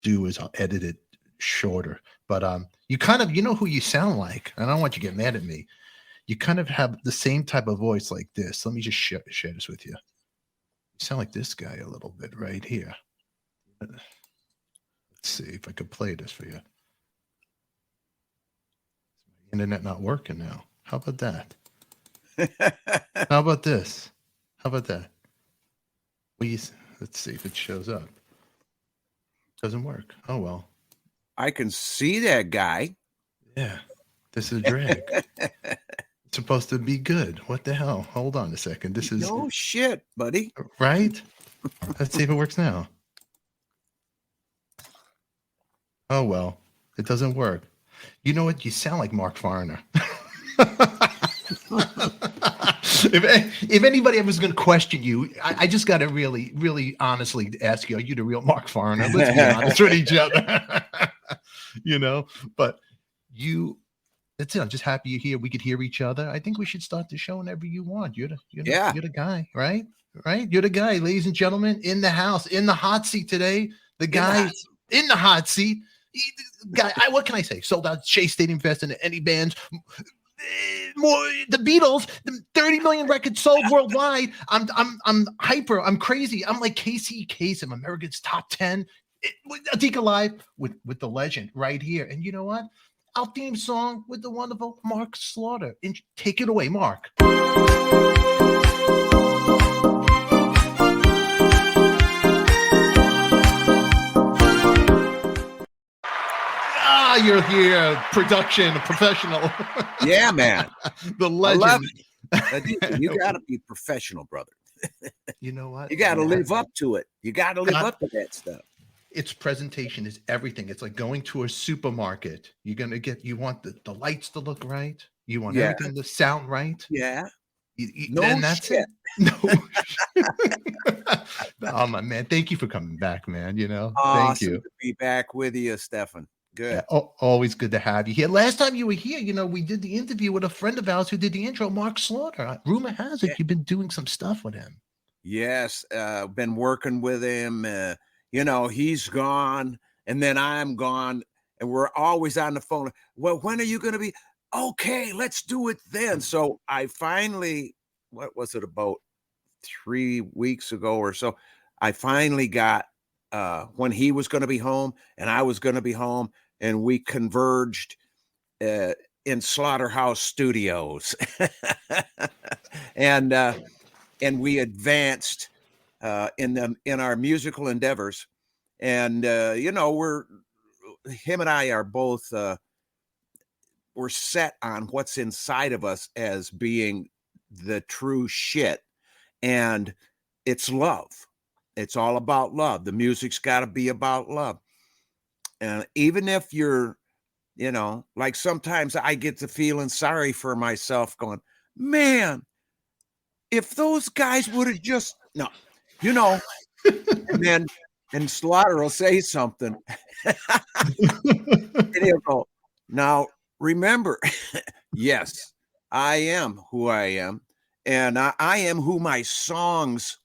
do is I'll edit it shorter. But you kind of, you know who you sound like, and I don't want you to get mad at me. You kind of have the same type of voice like this. Let me just share this with you. You sound like this guy a little bit right here. Let's see if I could play this for you. Internet not working now. How about that? How about this? How about that? Let's see if it shows up. Doesn't work. Oh well. I can see that guy. Yeah. This is a drag. It's supposed to be good. What the hell? Hold on a second. This is no shit, buddy. Right? Let's see if it works now. Oh well. It doesn't work. You know what? You sound like Mark Farner. if anybody was going to question you, I just got to really, really honestly ask you, are you the real Mark Farner? Let's be honest with each other. You know, but that's it. I'm just happy you're here. We could hear each other. I think we should start the show whenever you want. You're the guy, right? Right? You're the guy, ladies and gentlemen, in the house, in the hot seat today. The guy in the hot seat. Guy, what can I say? Sold out Shea Stadium Fest and any bands. More the Beatles, 30 million records sold worldwide. I'm hyper. I'm crazy. I'm like Casey Kasem, America's top 10. ADIKA Live with the legend right here. And you know what? Our theme song with the wonderful Mark Slaughter. And take it away, Mark. You're here, production, professional. Yeah, man. The legend. You got to be professional, brother. You know what? You got to live up to it. You got to live up to that stuff. Its presentation is everything. It's like going to a supermarket. You want the lights to look right. You want everything to sound right. Yeah. And that's shit. It. No. Oh my man, thank you for coming back, man. You know, thank you. To be back with you, Stefan. Good. Yeah, always good to have you here. Last time you were here, you know, we did the interview with a friend of ours who did the intro, Mark Slaughter. Rumor has it you've been doing some stuff with him. Yes, been working with him. You know, he's gone, and then I'm gone, and we're always on the phone. Well, when are you going to be? Okay, let's do it then. So I finally, what was it, about 3 weeks ago or so, I finally got when he was going to be home and I was going to be home, and we converged in Slaughterhouse Studios, and we advanced in our musical endeavors. And you know, him and I are both we're set on what's inside of us as being the true shit, and it's love. It's all about love. The music's got to be about love. And even if you're, you know, like sometimes I get to feeling sorry for myself going, man, if those guys would have just, no, you know, and Slaughter will say something. And he'll go, now remember, yes, I am who I am. And I am who my songs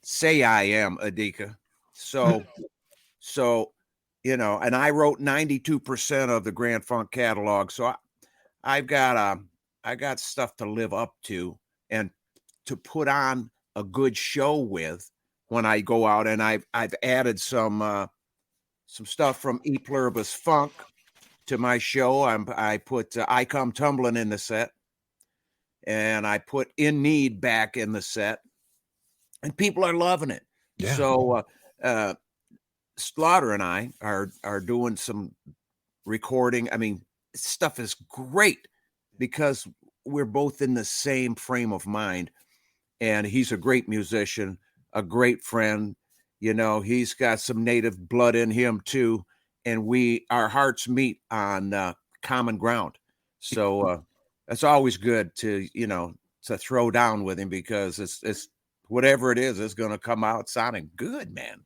say I am, ADIKA. So, you know, and I wrote 92% of the Grand Funk catalog. So I got stuff to live up to and to put on a good show with when I go out. And I've added some stuff from E Pluribus Funk to my show. I put I Come Tumbling in the set, and I put In Need back in the set, and people are loving it. Yeah. So Slaughter and I are doing some recording. I mean, stuff is great because we're both in the same frame of mind, and he's a great musician, a great friend. You know, he's got some native blood in him too, and our hearts meet on common ground. So it's always good to, you know, to throw down with him, because it's whatever it is, it's going to come out sounding good, man.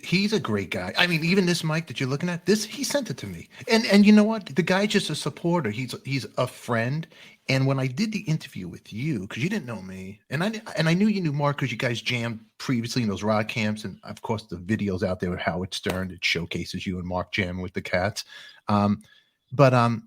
He's a great guy. I mean, even this mic that you're looking at, this he sent it to me. And you know what? The guy's just a supporter. He's a friend. And when I did the interview with you, because you didn't know me, and I knew you knew Mark because you guys jammed previously in those rock camps, and of course the videos out there with Howard Stern that showcases you and Mark jamming with the Cats. But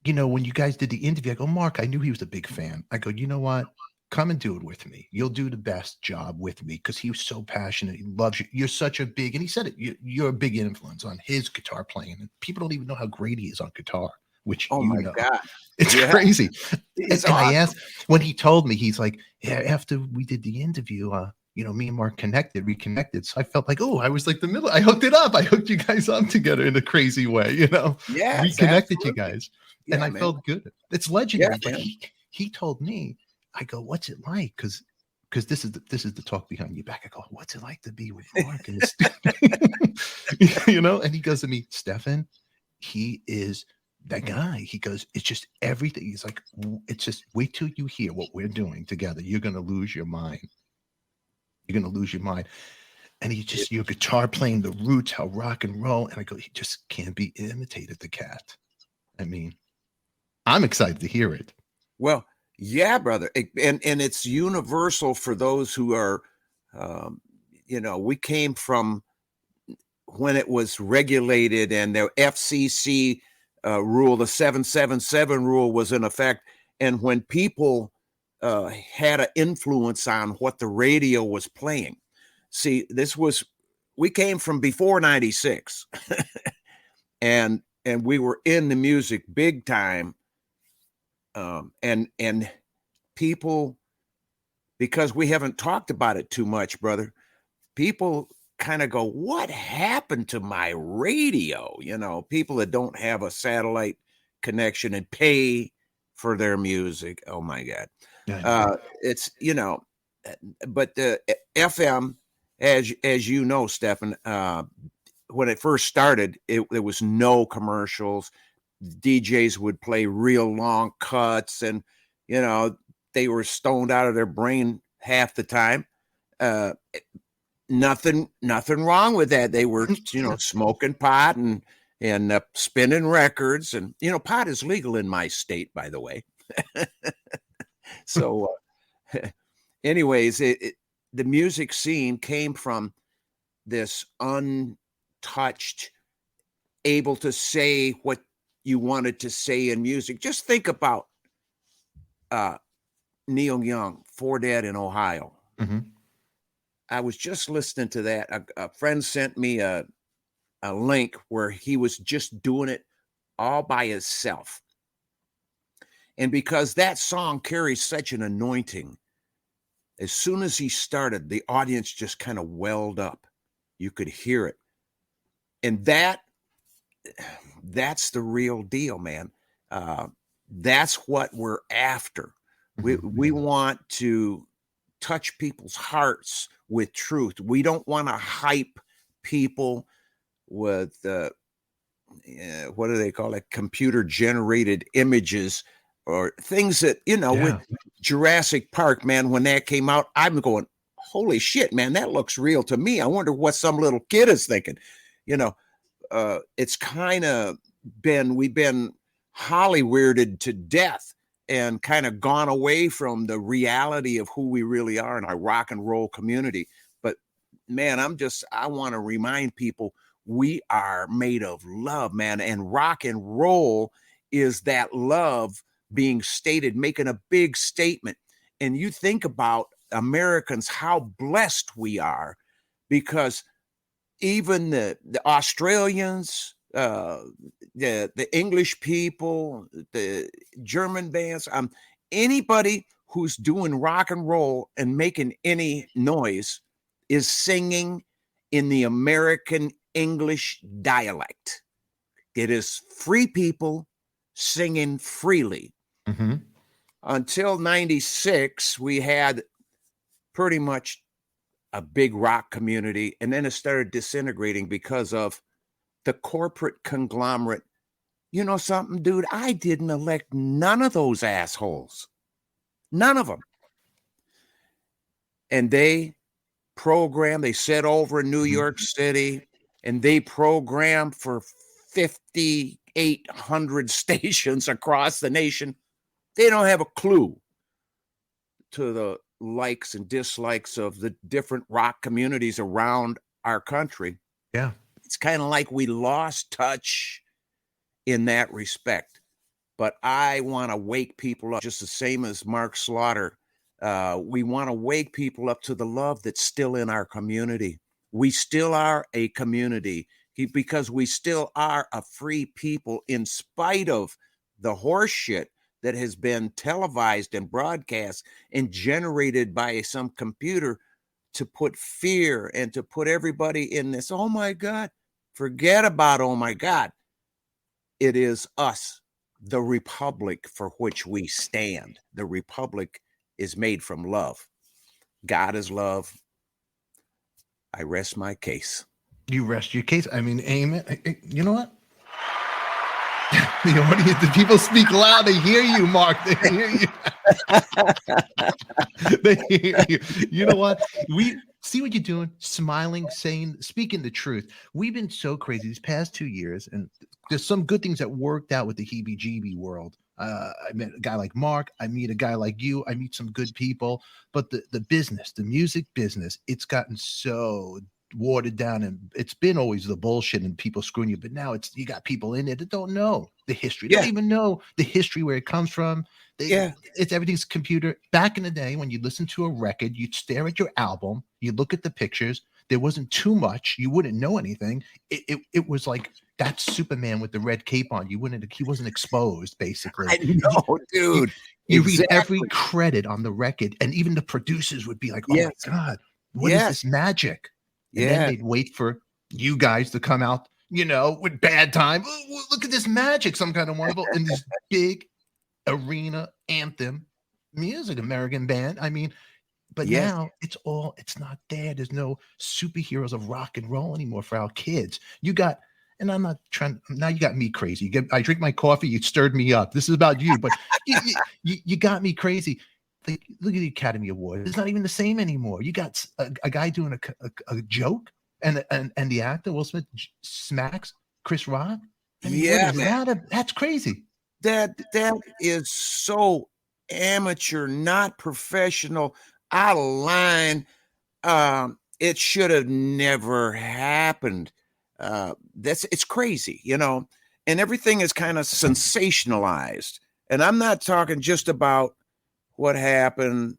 you know, when you guys did the interview, I go, Mark, I knew he was a big fan. I go, you know what? Come and do it with me. You'll do the best job with me because he was so passionate. He loves you. You're such a big, and he said it, you're a big influence on his guitar playing. And people don't even know how great he is on guitar, which Oh my God. It's crazy. It's and awesome. I asked, when he told me, he's like, yeah, after we did the interview, you know, me and Mark reconnected. So I felt like, oh, I was like the middle. I hooked it up. I hooked you guys up together in a crazy way, you know, reconnected you guys. Yeah, and I felt good. It's legendary. Yeah, but he told me, I go, what's it like? Because this is the talk behind your back. I go, what's it like to be with Mark in the studio? You know, and he goes to me, Stefan, he is that guy. He goes, it's just everything. He's like, it's just wait till you hear what we're doing together. You're gonna lose your mind. You're gonna lose your mind. And he just your guitar playing the roots, how rock and roll. And I go, he just can't be imitated, the Cat. I mean, I'm excited to hear it. Well, yeah, brother. And it's universal for those who are, you know, we came from when it was regulated and the FCC rule, the 777 rule was in effect. And when people had an influence on what the radio was playing. See, we came from before 96 and we were in the music big time. And people, because we haven't talked about it too much, brother, people kind of go, what happened to my radio? You know, people that don't have a satellite connection and pay for their music. Oh my God. It's, you know, but the FM, as you know, Stefan, when it first started, there was no commercials. DJs would play real long cuts, and you know they were stoned out of their brain half the time. Nothing wrong with that. They were, you know, smoking pot and spinning records, and you know, pot is legal in my state, by the way. So, anyways, the music scene came from this untouched, able to say what you wanted to say in music. Just think about Neil Young, For Dead in Ohio. Mm-hmm. I was just listening to that. A friend sent me a link where he was just doing it all by himself. And because that song carries such an anointing, as soon as he started, the audience just kind of welled up. You could hear it. And that's the real deal, man. That's what we're after. We want to touch people's hearts with truth. We don't want to hype people with what do they call it? Computer generated images or things that, you know, with Jurassic Park, man, when that came out, I'm going, holy shit, man, that looks real to me. I wonder what some little kid is thinking. You know, it's kind of we've been Hollywooded to death and kind of gone away from the reality of who we really are in our rock and roll community. But man, I want to remind people we are made of love, man. And rock and roll is that love being stated, making a big statement. And you think about Americans, how blessed we are, because even the Australians, the English people, the German bands, anybody who's doing rock and roll and making any noise is singing in the American English dialect. It is free people singing freely. Mm-hmm. Until 96, we had pretty much a big rock community, and then it started disintegrating because of the corporate conglomerate. You know something, dude? I didn't elect none of those assholes. None of them. And they program. They sit over in New York City and they program for 5,800 stations across the nation. They don't have a clue to the likes and dislikes of the different rock communities around our country. Yeah. It's kind of like we lost touch in that respect. But I want to wake people up, just the same as Mark Slaughter. We want to wake people up to the love that's still in our community. We still are a community because we still are a free people in spite of the horse shit that has been televised and broadcast and generated by some computer to put fear and to put everybody in this, oh my God, forget about, oh my God. It is us, the republic for which we stand. The republic is made from love. God is love. I rest my case. You rest your case. I mean, amen. You know what? The audience, the people speak loud. They hear you, Mark. They hear you. They hear you. You know what? We see what you're doing, smiling, saying, speaking the truth. We've been so crazy these past 2 years, and there's some good things that worked out with the heebie-jeebie world. I met a guy like Mark. I meet a guy like you. I meet some good people. But the business, the music business, it's gotten so watered down, and it's been always the bullshit and people screwing you. But now you got people in it that don't know the history. They don't even know the history, where it comes from. It's everything's computer. Back in the day, when you listen to a record, you'd stare at your album, you look at the pictures. There wasn't too much. You wouldn't know anything. It was like, that's Superman with the red cape on. He wasn't exposed, basically. I know, dude. You read every credit on the record, and even the producers would be like, oh my God, what is this magic? And then they'd wait for you guys to come out, with Bad Time. Oh, look at this magic, some kind of wonderful, and this big arena anthem music, American band. I mean, but now it's not there. There's no superheroes of rock and roll anymore for our kids. You got, and I'm not trying, now you got me crazy. I drink my coffee, you stirred me up. This is about you, but you got me crazy. Look at the Academy Award. It's not even the same anymore. You got a guy doing a joke, and the actor Will Smith smacks Chris Rock. I mean, that's crazy. That is so amateur, not professional, out of line. It should have never happened. It's crazy, and everything is kind of sensationalized. And I'm not talking just about what happened,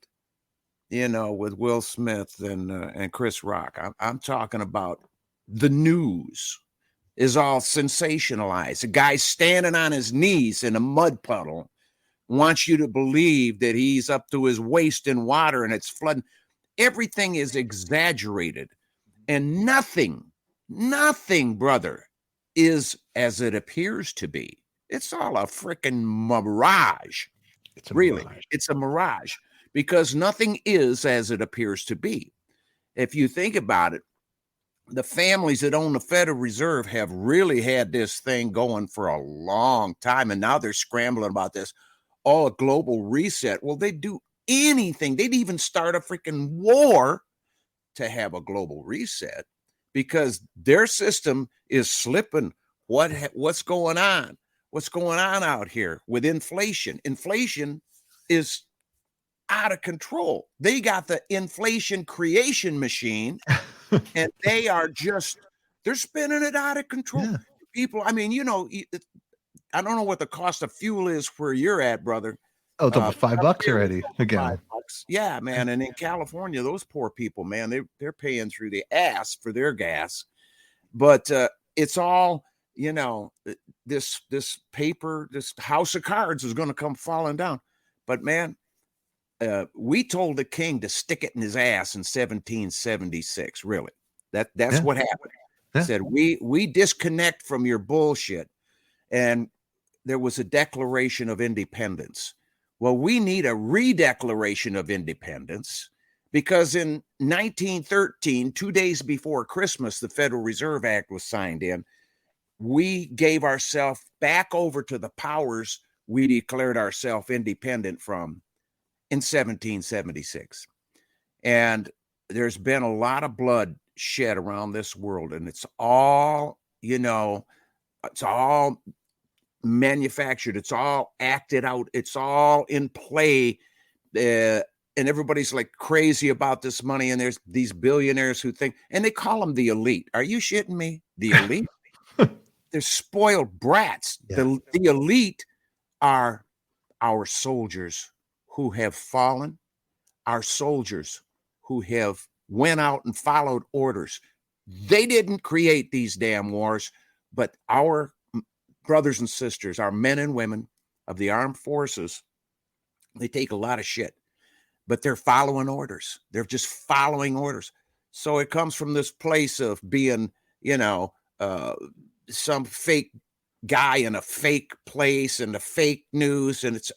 with Will Smith and Chris Rock. I'm talking about the news is all sensationalized. A guy standing on his knees in a mud puddle wants you to believe that he's up to his waist in water and it's flooding. Everything is exaggerated, and nothing, brother, is as it appears to be. It's all a freaking mirage. It's a mirage, because nothing is as it appears to be. If you think about it, the families that own the Federal Reserve have really had this thing going for a long time, and now they're scrambling about this. A global reset. Well, they'd do anything. They'd even start a freaking war to have a global reset, because their system is slipping. What's going on? What's going on out here with inflation? Inflation is out of control. They got the inflation creation machine, and they're spinning it out of control. Yeah. People, I mean, I don't know what the cost of fuel is where you're at, brother. Oh, it's over $5 already again. $5. Yeah, man. And in California, those poor people, man, they're paying through the ass for their gas. But it's all, this paper, this house of cards is going to come falling down. But man, we told the king to stick it in his ass in 1776. Really, that's what happened. Yeah. Said we disconnect from your bullshit, and there was a Declaration of Independence. Well, we need a redeclaration of independence, because in 1913, 2 days before Christmas, the Federal Reserve Act was signed in. We gave ourselves back over to the powers we declared ourselves independent from in 1776. And there's been a lot of blood shed around this world, and it's all, it's all manufactured, it's all acted out, it's all in play, and everybody's like crazy about this money, and there's these billionaires who think, and they call them the elite. Are you shitting me? The elite? They're spoiled brats. Yeah. The elite are our soldiers who have fallen, our soldiers who have went out and followed orders. They didn't create these damn wars, but our brothers and sisters, our men and women of the armed forces, they take a lot of shit, but they're following orders. They're just following orders. So it comes from this place of being, some fake guy in a fake place and the fake news. And it's,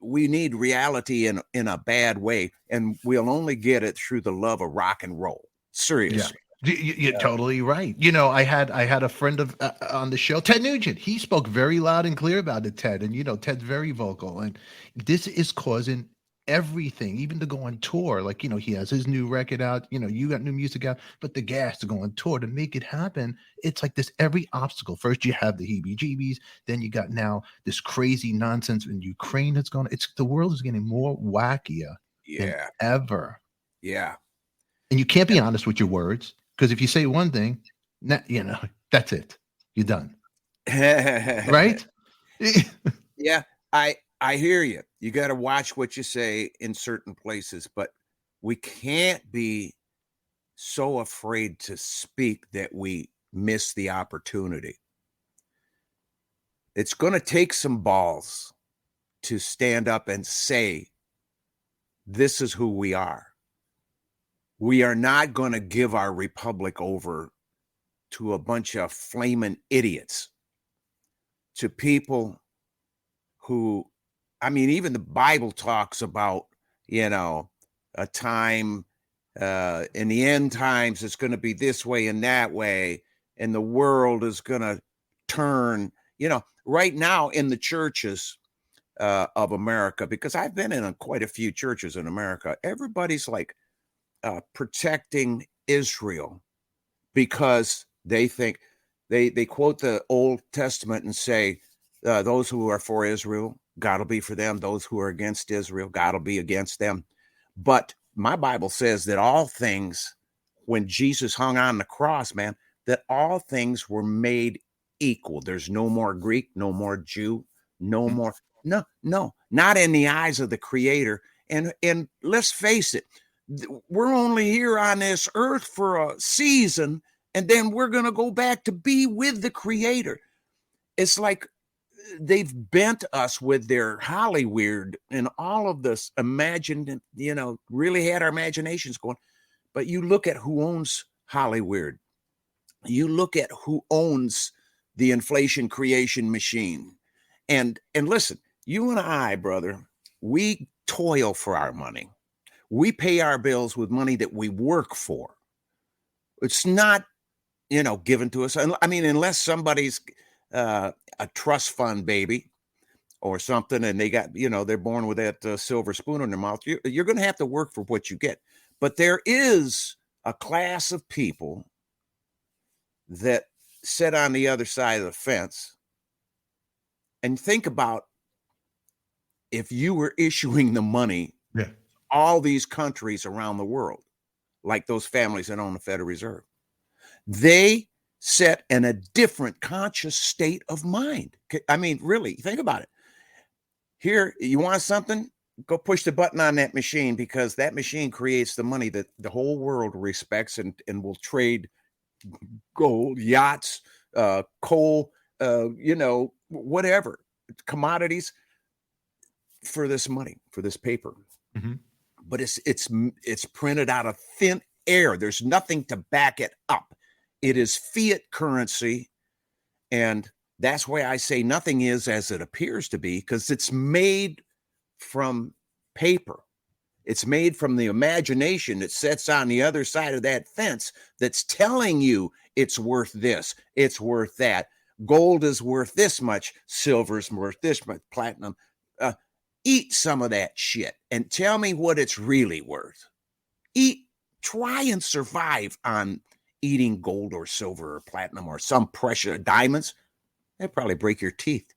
we need reality in a bad way. And we'll only get it through the love of rock and roll. Seriously. Yeah. You're totally right. I had a friend of on the show, Ted Nugent. He spoke very loud and clear about it, Ted. And Ted's very vocal, and this is causing everything, even to go on tour. Like, he has his new record out. You got new music out, but the gas to go on tour to make it happen. It's like this every obstacle. First, you have the heebie-jeebies. Then you got now this crazy nonsense in Ukraine that's going. The world is getting more wackier than ever. Yeah. And you can't be honest with your words. Because if you say one thing, that's it. You're done. Right? Yeah, I hear you. You got to watch what you say in certain places, but we can't be so afraid to speak that we miss the opportunity. It's going to take some balls to stand up and say, this is who we are. We are not going to give our republic over to a bunch of flaming idiots, to people who, even the Bible talks about, a time in the end times, it's going to be this way and that way, and the world is going to turn, right now in the churches of America, because I've been in quite a few churches in America, everybody's like, protecting Israel because they think they quote the Old Testament and say, those who are for Israel, God will be for them. Those who are against Israel, God will be against them. But my Bible says that all things, when Jesus hung on the cross, man, that all things were made equal. There's no more Greek, no more Jew, no more. No, not in the eyes of the Creator. And let's face it, we're only here on this earth for a season, and then we're going to go back to be with the Creator. It's like they've bent us with their Hollywood and all of this imagined, really had our imaginations going. But you look at who owns Hollywood. You look at who owns the inflation creation machine. And listen, you and I, brother, we toil for our money. We pay our bills with money that we work for. It's not, given to us. Unless somebody's a trust fund baby or something, and they got, they're born with that silver spoon in their mouth. You're going to have to work for what you get. But there is a class of people that sit on the other side of the fence and think about if you were issuing the money. Yeah. All these countries around the world, like those families that own the Federal Reserve, they set in a different conscious state of mind. Really, think about it. Here, you want something? Go push the button on that machine, because that machine creates the money that the whole world respects and will trade gold, yachts, coal, whatever, commodities for this money, for this paper. Mm-hmm. But it's printed out of thin air. There's nothing to back it up. It is fiat currency. And that's why I say nothing is as it appears to be, because it's made from paper. It's made from the imagination that sits on the other side of that fence that's telling you it's worth this, it's worth that. Gold is worth this much, silver's worth this much, platinum. Eat some of that shit and tell me what it's really worth. try and survive on eating gold or silver or platinum or some precious diamonds. They'd probably break your teeth.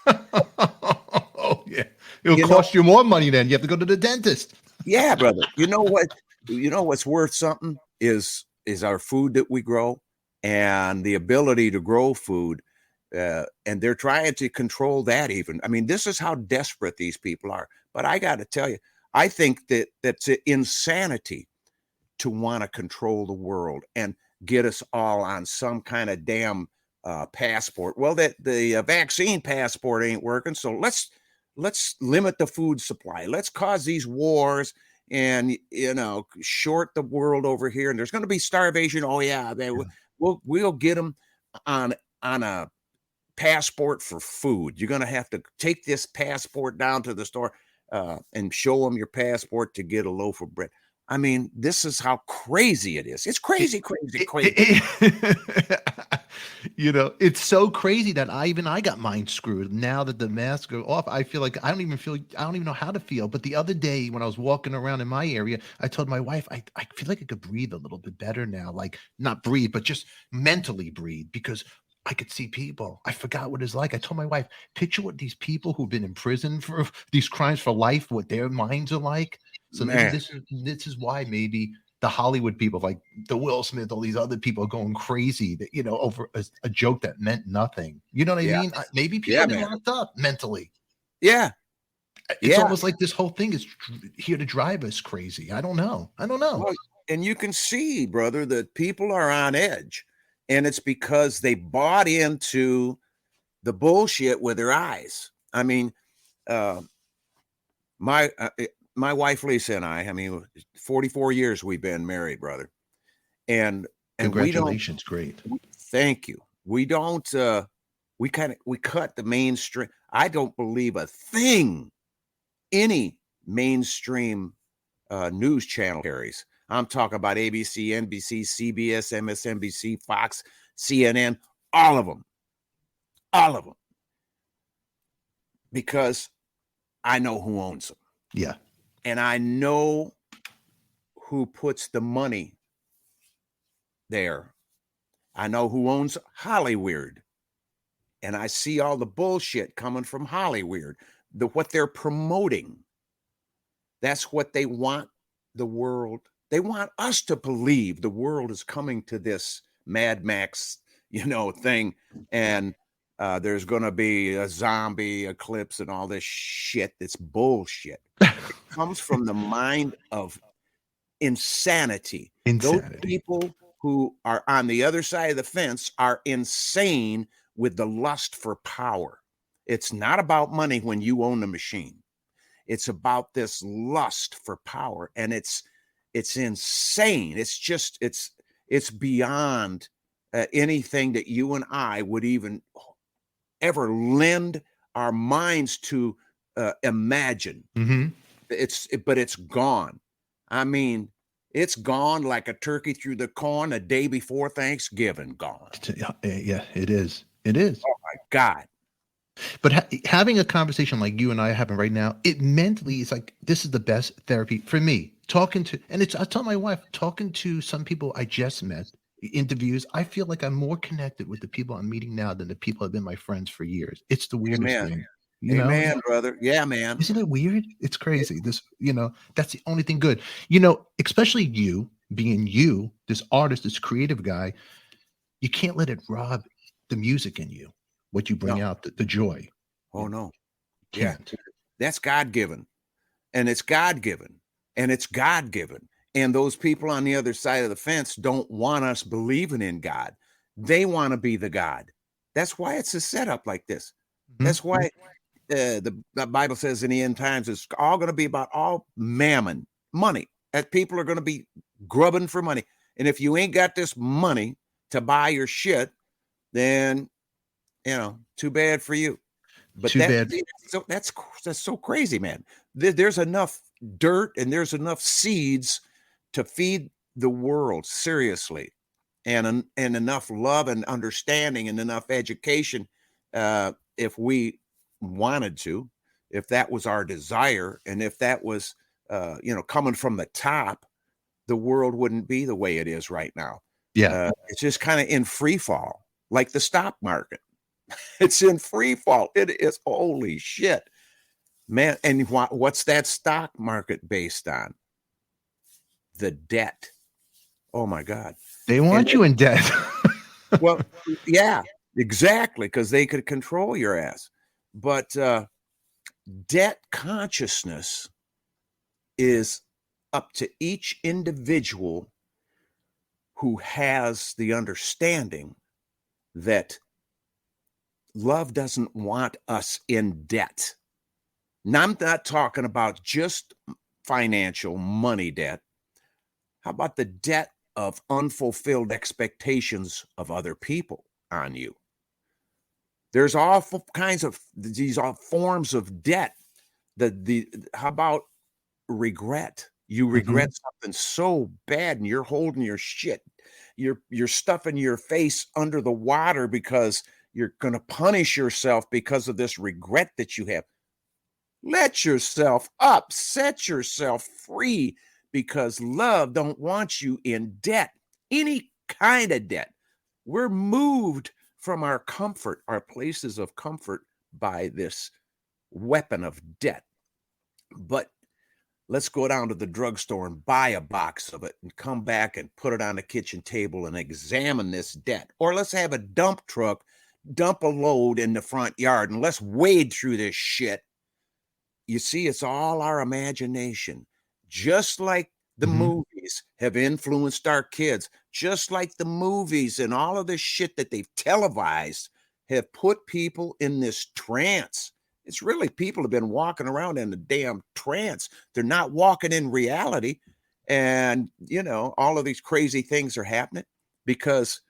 Oh yeah, it'll You cost you more money then. You have to go to the dentist. Yeah, brother. You know what? You know what's worth something is our food that we grow and the ability to grow food. And they're trying to control that even. I mean, this is how desperate these people are. But I got to tell you, I think that that's insanity to want to control the world and get us all on some kind of damn passport. Well, that the vaccine passport ain't working. So let's limit the food supply. Let's cause these wars and, you know, short the world over here. And there's going to be starvation. Oh yeah, we'll get them on a passport for food. You're going to have to take this passport down to the store and show them your passport to get a loaf of bread. I mean, this is how crazy it is. It's crazy. You know, it's so crazy that I got mine screwed. Now that the masks are off, I feel like I don't even know how to feel. But the other day when I was walking around in my area, I told my wife, I feel like I could breathe a little bit better now. Like not breathe, but just mentally breathe, because I could see people. I forgot what it's like. I told my wife, picture what these people who've been in prison for these crimes for life, what their minds are like. So maybe Man. this is why maybe the Hollywood people, like the Will Smith, all these other people, are going crazy that, you know, over a joke that meant nothing. You know what I mean? Maybe people have been locked up mentally. Yeah. It's almost like this whole thing is here to drive us crazy. I don't know. Well, and you can see, brother, that people are on edge, and it's because they bought into the bullshit with their eyes. I mean, my wife Lisa and I mean, 44 years we've been married, brother. And congratulations, great. Thank you. We don't we cut the mainstream. I don't believe a thing any mainstream news channel carries. I'm talking about ABC, NBC, CBS, MSNBC, Fox, CNN, all of them. Because I know who owns them. Yeah. And I know who puts the money there. I know who owns Hollywood. And I see all the bullshit coming from Hollywood, what they're promoting. That's what they want the world. They want us to believe the world is coming to this Mad Max, you know, thing. And there's going to be a zombie eclipse and all this shit. That's bullshit. It comes from the mind of insanity. Those people who are on the other side of the fence are insane with the lust for power. It's not about money when you own the machine. It's about this lust for power, and it's insane. It's just it's beyond anything that you and I would even ever lend our minds to imagine. Mm-hmm. But it's gone. I mean, it's gone like a turkey through the corn a day before Thanksgiving. Gone. Yeah, it is. It is. Oh my God. But having a conversation like you and I are having right now, it mentally is like, this is the best therapy for me. I tell my wife, talking to some people I just met, interviews, I feel like I'm more connected with the people I'm meeting now than the people have been my friends for years. It's the weirdest thing. Amen, brother. Yeah, man. Isn't it weird? It's crazy. This, you know, that's the only thing good. You know, especially you being you, this artist, this creative guy, you can't let it rob the music in you, what you bring out, the joy. Oh, no. Can't. Yeah. That's God-given. And it's God-given. And it's God-given. And those people on the other side of the fence don't want us believing in God. They want to be the God. That's why it's a setup like this. Mm-hmm. That's why the Bible says in the end times, it's all going to be about all mammon, money. That people are going to be grubbing for money. And if you ain't got this money to buy your shit, then, you know, too bad for you. But that's so crazy, man. There's enough dirt and there's enough seeds to feed the world, seriously, and enough love and understanding and enough education, if we wanted to, if that was our desire, and if that was, you know, coming from the top, the world wouldn't be the way it is right now. Yeah. It's just kind of in free fall, like the stock market. It's in free fall. It is, holy shit, man. And what's that stock market based on? The debt. Oh my God. They want you in debt. Well, yeah, exactly, because they could control your ass. But debt consciousness is up to each individual who has the understanding that love doesn't want us in debt. Now, I'm not talking about just financial money debt. How about the debt of unfulfilled expectations of other people on you? There's all kinds of these all forms of debt. How about regret? You regret something so bad and you're holding your shit. You're stuffing your face under the water because you're going to punish yourself because of this regret that you have. Let yourself up, set yourself free, because love don't want you in debt, any kind of debt. We're moved from our comfort, our places of comfort, by this weapon of debt. But let's go down to the drugstore and buy a box of it and come back and put it on the kitchen table and examine this debt. Or let's have a dump truck dump a load in the front yard and let's wade through this shit. You see, it's all our imagination. Just like the movies have influenced our kids, just like the movies and all of this shit that they've televised have put people in this trance. It's really, people have been walking around in a damn trance. They're not walking in reality. And, you know, all of these crazy things are happening because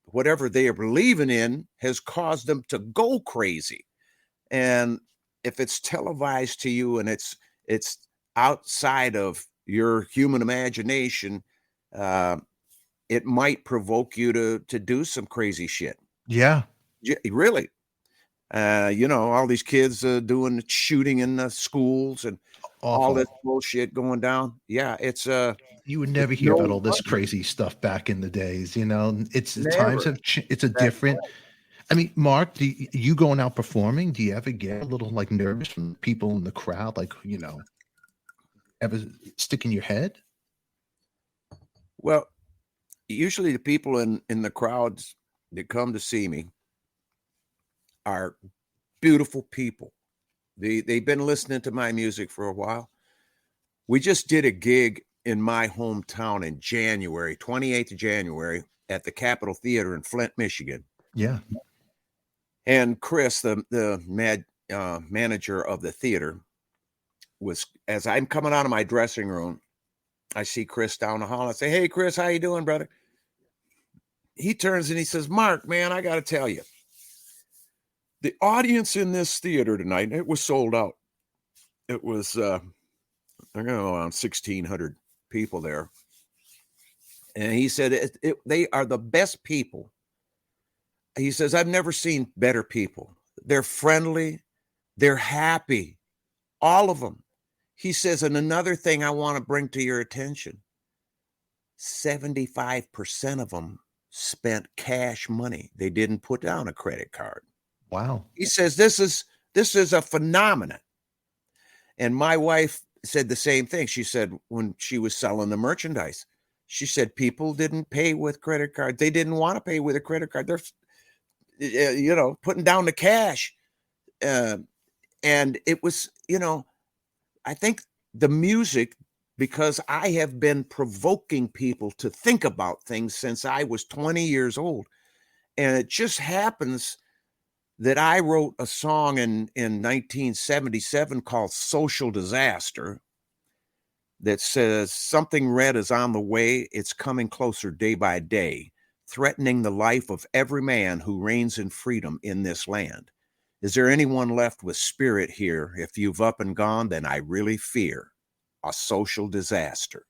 whatever they are believing in has caused them to go crazy. And if it's televised to you and it's outside of your human imagination, it might provoke you to do some crazy shit. Yeah. Really. You know, all these kids doing shooting in the schools and all this bullshit going down. Yeah, it's you would never hear about all this crazy stuff back in the days. You know, times have it's a different. I mean, Mark, you going out performing? Do you ever get a little like nervous from people in the crowd? Like, you know, ever stick in your head? Well, usually the people in the crowds that come to see me are beautiful people. They've been listening to my music for a while. We just did a gig in my hometown in January, 28th of January, at the Capitol Theater in Flint, Michigan. Yeah. And Chris, the manager of the theater, was, as I'm coming out of my dressing room, I see Chris down the hall. I say, "Hey, Chris, how you doing, brother?" He turns and he says, "Mark, man, I got to tell you, the audience in this theater tonight, it was sold out. It was, I don't know, around 1,600 people there." And he said, they are the best people. He says, "I've never seen better people. They're friendly. They're happy. All of them." He says, "And another thing I want to bring to your attention, 75% of them spent cash money. They didn't put down a credit card." Wow. He says, this is a phenomenon. And my wife said the same thing. She said, when she was selling the merchandise, she said, people didn't pay with credit cards. They didn't want to pay with a credit card. They're, you know, putting down the cash. And it was, you know, I think the music, because I have been provoking people to think about things since I was 20 years old. And it just happens that I wrote a song in 1977 called Social Disaster that says, "Something red is on the way. It's coming closer day by day, threatening the life of every man who reigns in freedom in this land. Is there anyone left with spirit here? If you've up and gone, then I really fear a social disaster."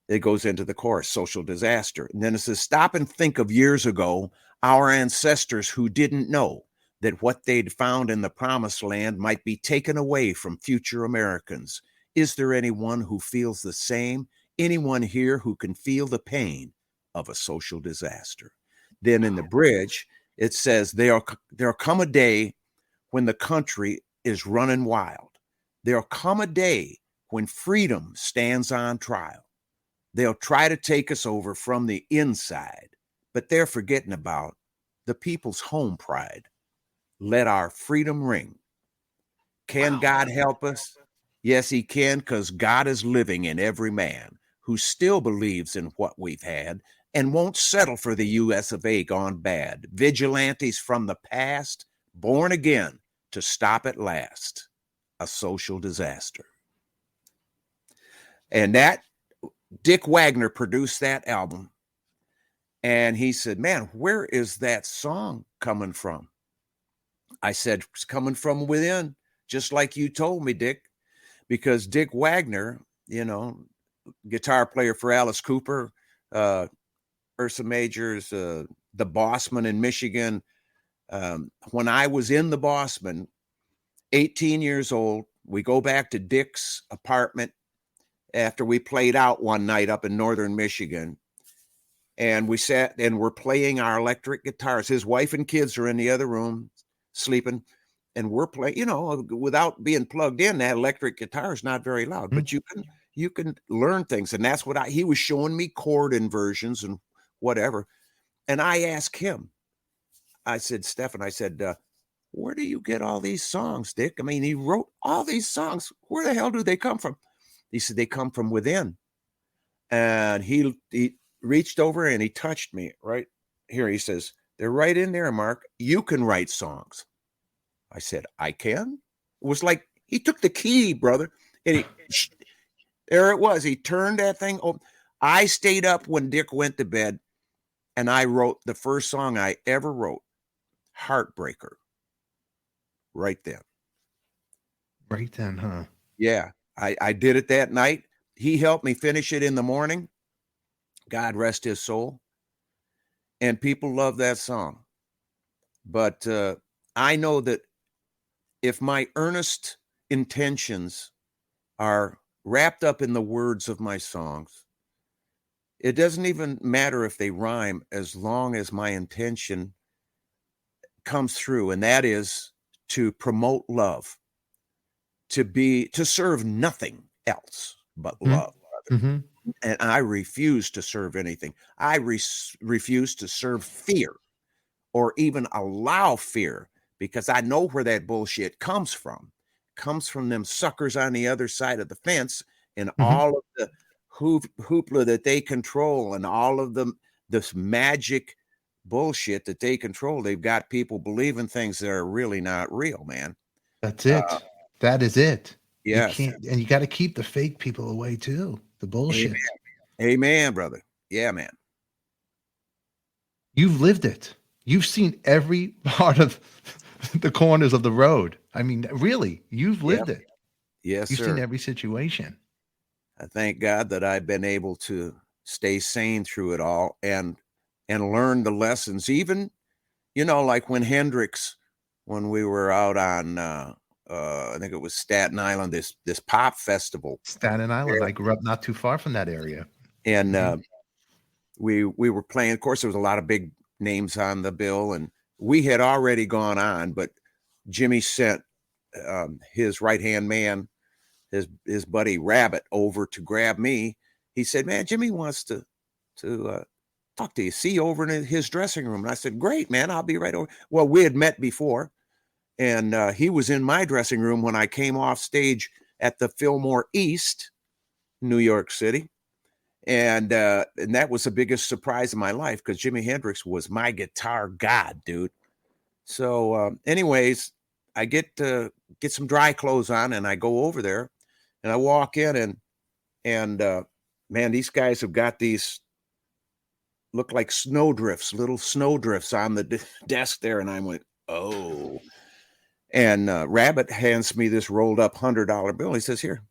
It goes into the chorus, social disaster. And then it says, "Stop and think of years ago, our ancestors who didn't know that what they'd found in the promised land might be taken away from future Americans. Is there anyone who feels the same? anyone here who can feel the pain of a social disaster. Then in the bridge, it says, there'll come a day when the country is running wild. There'll come a day when freedom stands on trial. They'll try to take us over from the inside, but they're forgetting about the people's home pride. Let our freedom ring. Can God help us? Yes, he can, because God is living in every man who still believes in what we've had and won't settle for the US of A gone bad. Vigilantes from the past, born again to stop at last a social disaster. And that Dick Wagner produced that album. And he said, man, where is that song coming from? I said, it's coming from within, just like you told me, Dick, because Dick Wagner, you know, guitar player for Alice Cooper, Ursa Majors, the Bossman in Michigan. When I was in the Bossman, 18 years old, we go back to Dick's apartment after we played out one night up in northern Michigan. And we sat and we're playing our electric guitars. His wife and kids are in the other room sleeping. And we're playing, you know, without being plugged in, that electric guitar is not very loud, but you can learn things. And that's what he was showing me chord inversions and whatever. And I asked him, I said, Stefan, I said, where do you get all these songs, Dick? I mean, he wrote all these songs. Where the hell do they come from? He said, they come from within. And he reached over and he touched me right here. He says, they're right in there, Mark. You can write songs. I said, I can? It was like he took the key, brother. And there it was. He turned that thing open. I stayed up when Dick went to bed and I wrote the first song I ever wrote, Heartbreaker. Right then. Right then, huh? Yeah. I did it that night. He helped me finish it in the morning. God rest his soul. And people love that song. But I know that if my earnest intentions are wrapped up in the words of my songs, it doesn't even matter if they rhyme as long as my intention comes through. And that is to promote love, to serve nothing else but love. Mm-hmm. And I refuse to serve anything. I refuse to serve fear or even allow fear, because I know where that bullshit comes from. It comes from them suckers on the other side of the fence and all of the hoopla that they control and all of this magic bullshit that they control. They've got people believing things that are really not real, man. That's it. That is it. Yes. You can't, and you got to keep the fake people away too. The bullshit. Amen, brother. Yeah, man. You've lived it. You've seen every part of the corners of the road. I mean, really, you've lived it. Yes, You've sir. seen every situation. I thank God that I've been able to stay sane through it all and learn the lessons. Even, you know, like when Hendrix, when we were out on, I think it was Staten Island, this pop festival. Staten Island. I grew up not too far from that area. And we were playing. Of course, there was a lot of big names on the bill, and we had already gone on, but Jimmy sent his right-hand man, his buddy Rabbit, over to grab me. He said, man, Jimmy wants to talk to you, see you over in his dressing room. And I said, great, man, I'll be right over. Well, we had met before, and he was in my dressing room when I came off stage at the Fillmore East, New York City. And that was the biggest surprise of my life, because Jimi Hendrix was my guitar god, dude. So anyways, I get some dry clothes on and I go over there and I walk in and man, these guys have got these look like little snowdrifts on the desk there. And I went, oh. And Rabbit hands me this rolled up $100 bill. He says, here,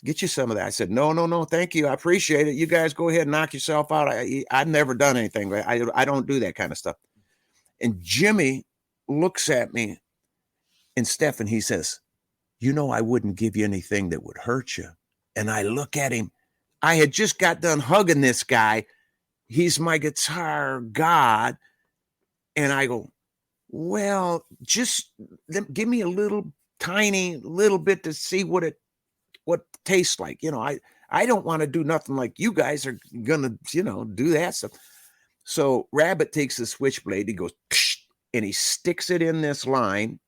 get you some of that. I said, no, thank you. I appreciate it. You guys go ahead and knock yourself out. I've never done anything. I don't do that kind of stuff. And Jimmy looks at me, and Stefan, he says, you know, I wouldn't give you anything that would hurt you. And I look at him. I had just got done hugging this guy. He's my guitar god. And I go, well, just give me a little tiny little bit to see what it tastes like. You know, I don't want to do nothing like you guys are gonna, you know, do that stuff. So Rabbit takes the switchblade, he goes, psh, and he sticks it in this line.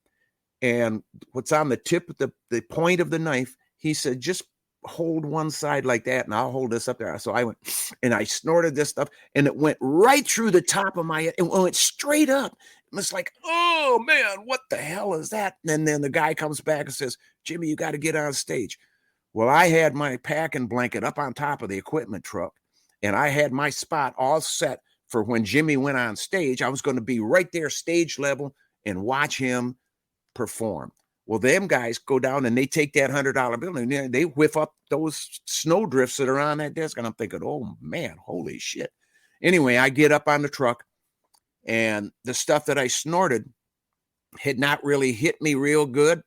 And what's on the tip of the point of the knife, he said, just hold one side like that, and I'll hold this up there. So I went and I snorted this stuff, and it went right through the top of my head. It went straight up. It was like, oh man, what the hell is that? And then the guy comes back and says, Jimmy, you got to get on stage. Well, I had my packing blanket up on top of the equipment truck, and I had my spot all set for when Jimmy went on stage. I was going to be right there, stage level, and watch him perform. Well, them guys go down and they take that $100 bill and they whiff up those snow drifts that are on that desk. And I'm thinking, oh man, holy shit. Anyway, I get up on the truck, and the stuff that I snorted had not really hit me real good,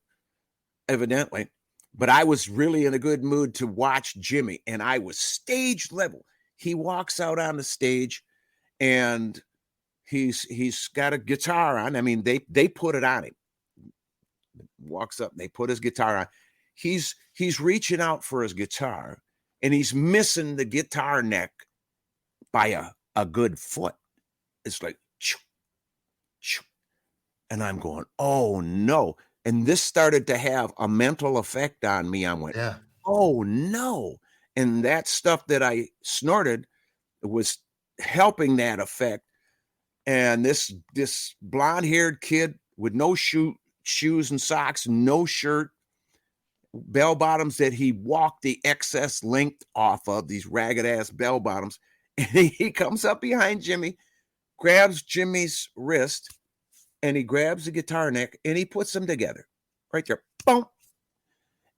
evidently, but I was really in a good mood to watch Jimmy, and I was stage level. He walks out on the stage, and he's got a guitar on. I mean, they put it on him. Walks up, and they put his guitar on. He's reaching out for his guitar, and he's missing the guitar neck by a good foot. It's like, choo, choo. And I'm going, oh no. And this started to have a mental effect on me. I went, yeah. Oh no. And that stuff that I snorted was helping that effect. And this blonde-haired kid with no shoes and socks, no shirt, bell bottoms that he walked the excess length off of, these ragged ass bell bottoms. And he comes up behind Jimmy, grabs Jimmy's wrist, and he grabs the guitar neck and he puts them together right there. Boom.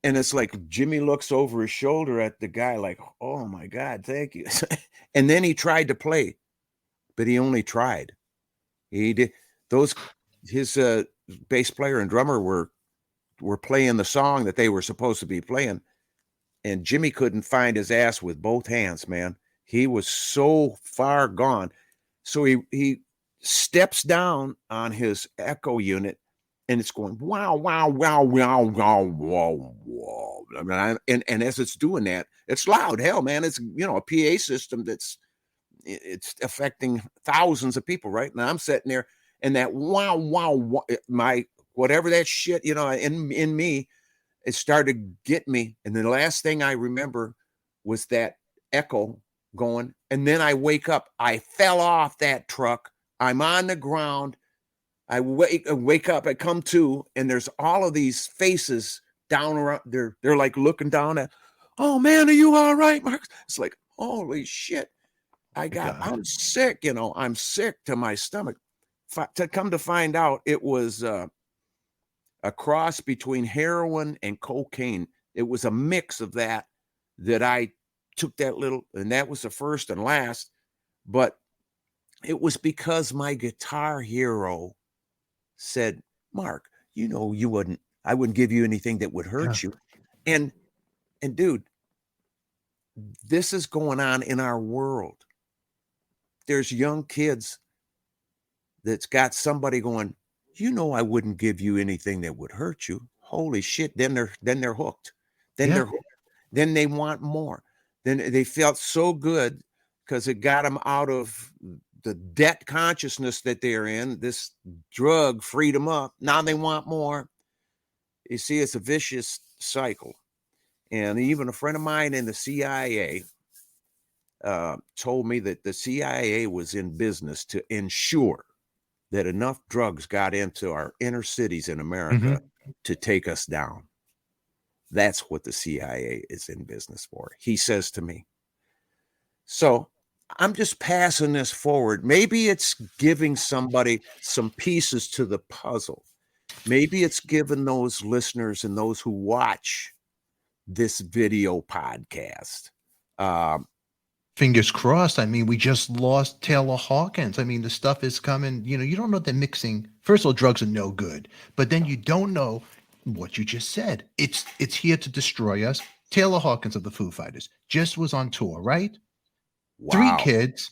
And it's like Jimmy looks over his shoulder at the guy like, oh my God, thank you. And then he tried to play, but he only tried. He did his bass player and drummer were playing the song that they were supposed to be playing, and Jimmy couldn't find his ass with both hands, man. He was so far gone. So he steps down on his echo unit, and it's going wow, wow, wow, wow, wow, wow, wow. I mean, and as it's doing that, it's loud. Hell, man, it's, you know, a PA system it's affecting thousands of people, right? And I'm sitting there, and that wow, wow, wow, my whatever that shit, you know, in me, it started to get me. And the last thing I remember was that echo going. And then I wake up. I fell off that truck. I'm on the ground. I wake up. I come to, and there's all of these faces down around. They're like looking down at, oh man, are you all right, Mark? It's like, holy shit. I'm sick, you know, I'm sick to my stomach. To come to find out, it was a cross between heroin and cocaine. It was a mix of that I took that little, and that was the first and last, but it was because my guitar hero said, Mark, you know, I wouldn't give you anything that would hurt you. And dude, this is going on in our world. There's young kids that's got somebody going, you know, I wouldn't give you anything that would hurt you. Holy shit. Then they're hooked. They're hooked. Then they want more. Then they felt so good because it got them out of the debt consciousness that they're in. This drug freed them up. Now they want more. You see, it's a vicious cycle. And even a friend of mine in the CIA told me that the CIA was in business to ensure that enough drugs got into our inner cities in America to take us down. That's what the CIA is in business for, he says to me. So I'm just passing this forward. Maybe it's giving somebody some pieces to the puzzle. Maybe it's giving those listeners and those who watch this video podcast. Fingers crossed. I mean, we just lost Taylor Hawkins. I mean, the stuff is coming, you know, you don't know they're mixing. First of all, drugs are no good, but then you don't know what you just said. It's here to destroy us. Taylor Hawkins of the Foo Fighters just was on tour, right? Three Wow. kids,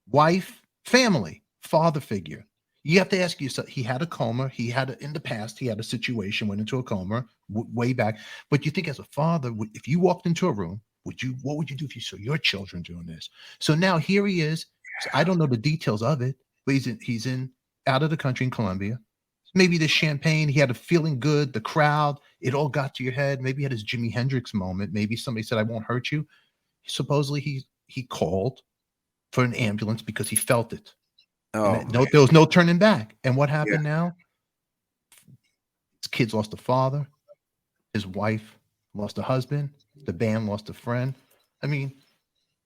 wife, family, father figure. You have to ask yourself, he had a coma. In the past, he had a situation, went into a coma way back. But you think as a father, if you walked into a room, what would you do if you saw your children doing this? So now here he is. So I don't know the details of it, but he's in out of the country in Colombia. Maybe the champagne, he had a feeling good, the crowd, it all got to your head. Maybe he had his Jimi Hendrix moment. Maybe somebody said, I won't hurt you. Supposedly he called for an ambulance because he felt it. Oh, There was no turning back. And what happened yeah. now? His kids lost a father. His wife lost a husband. The band lost a friend. I mean,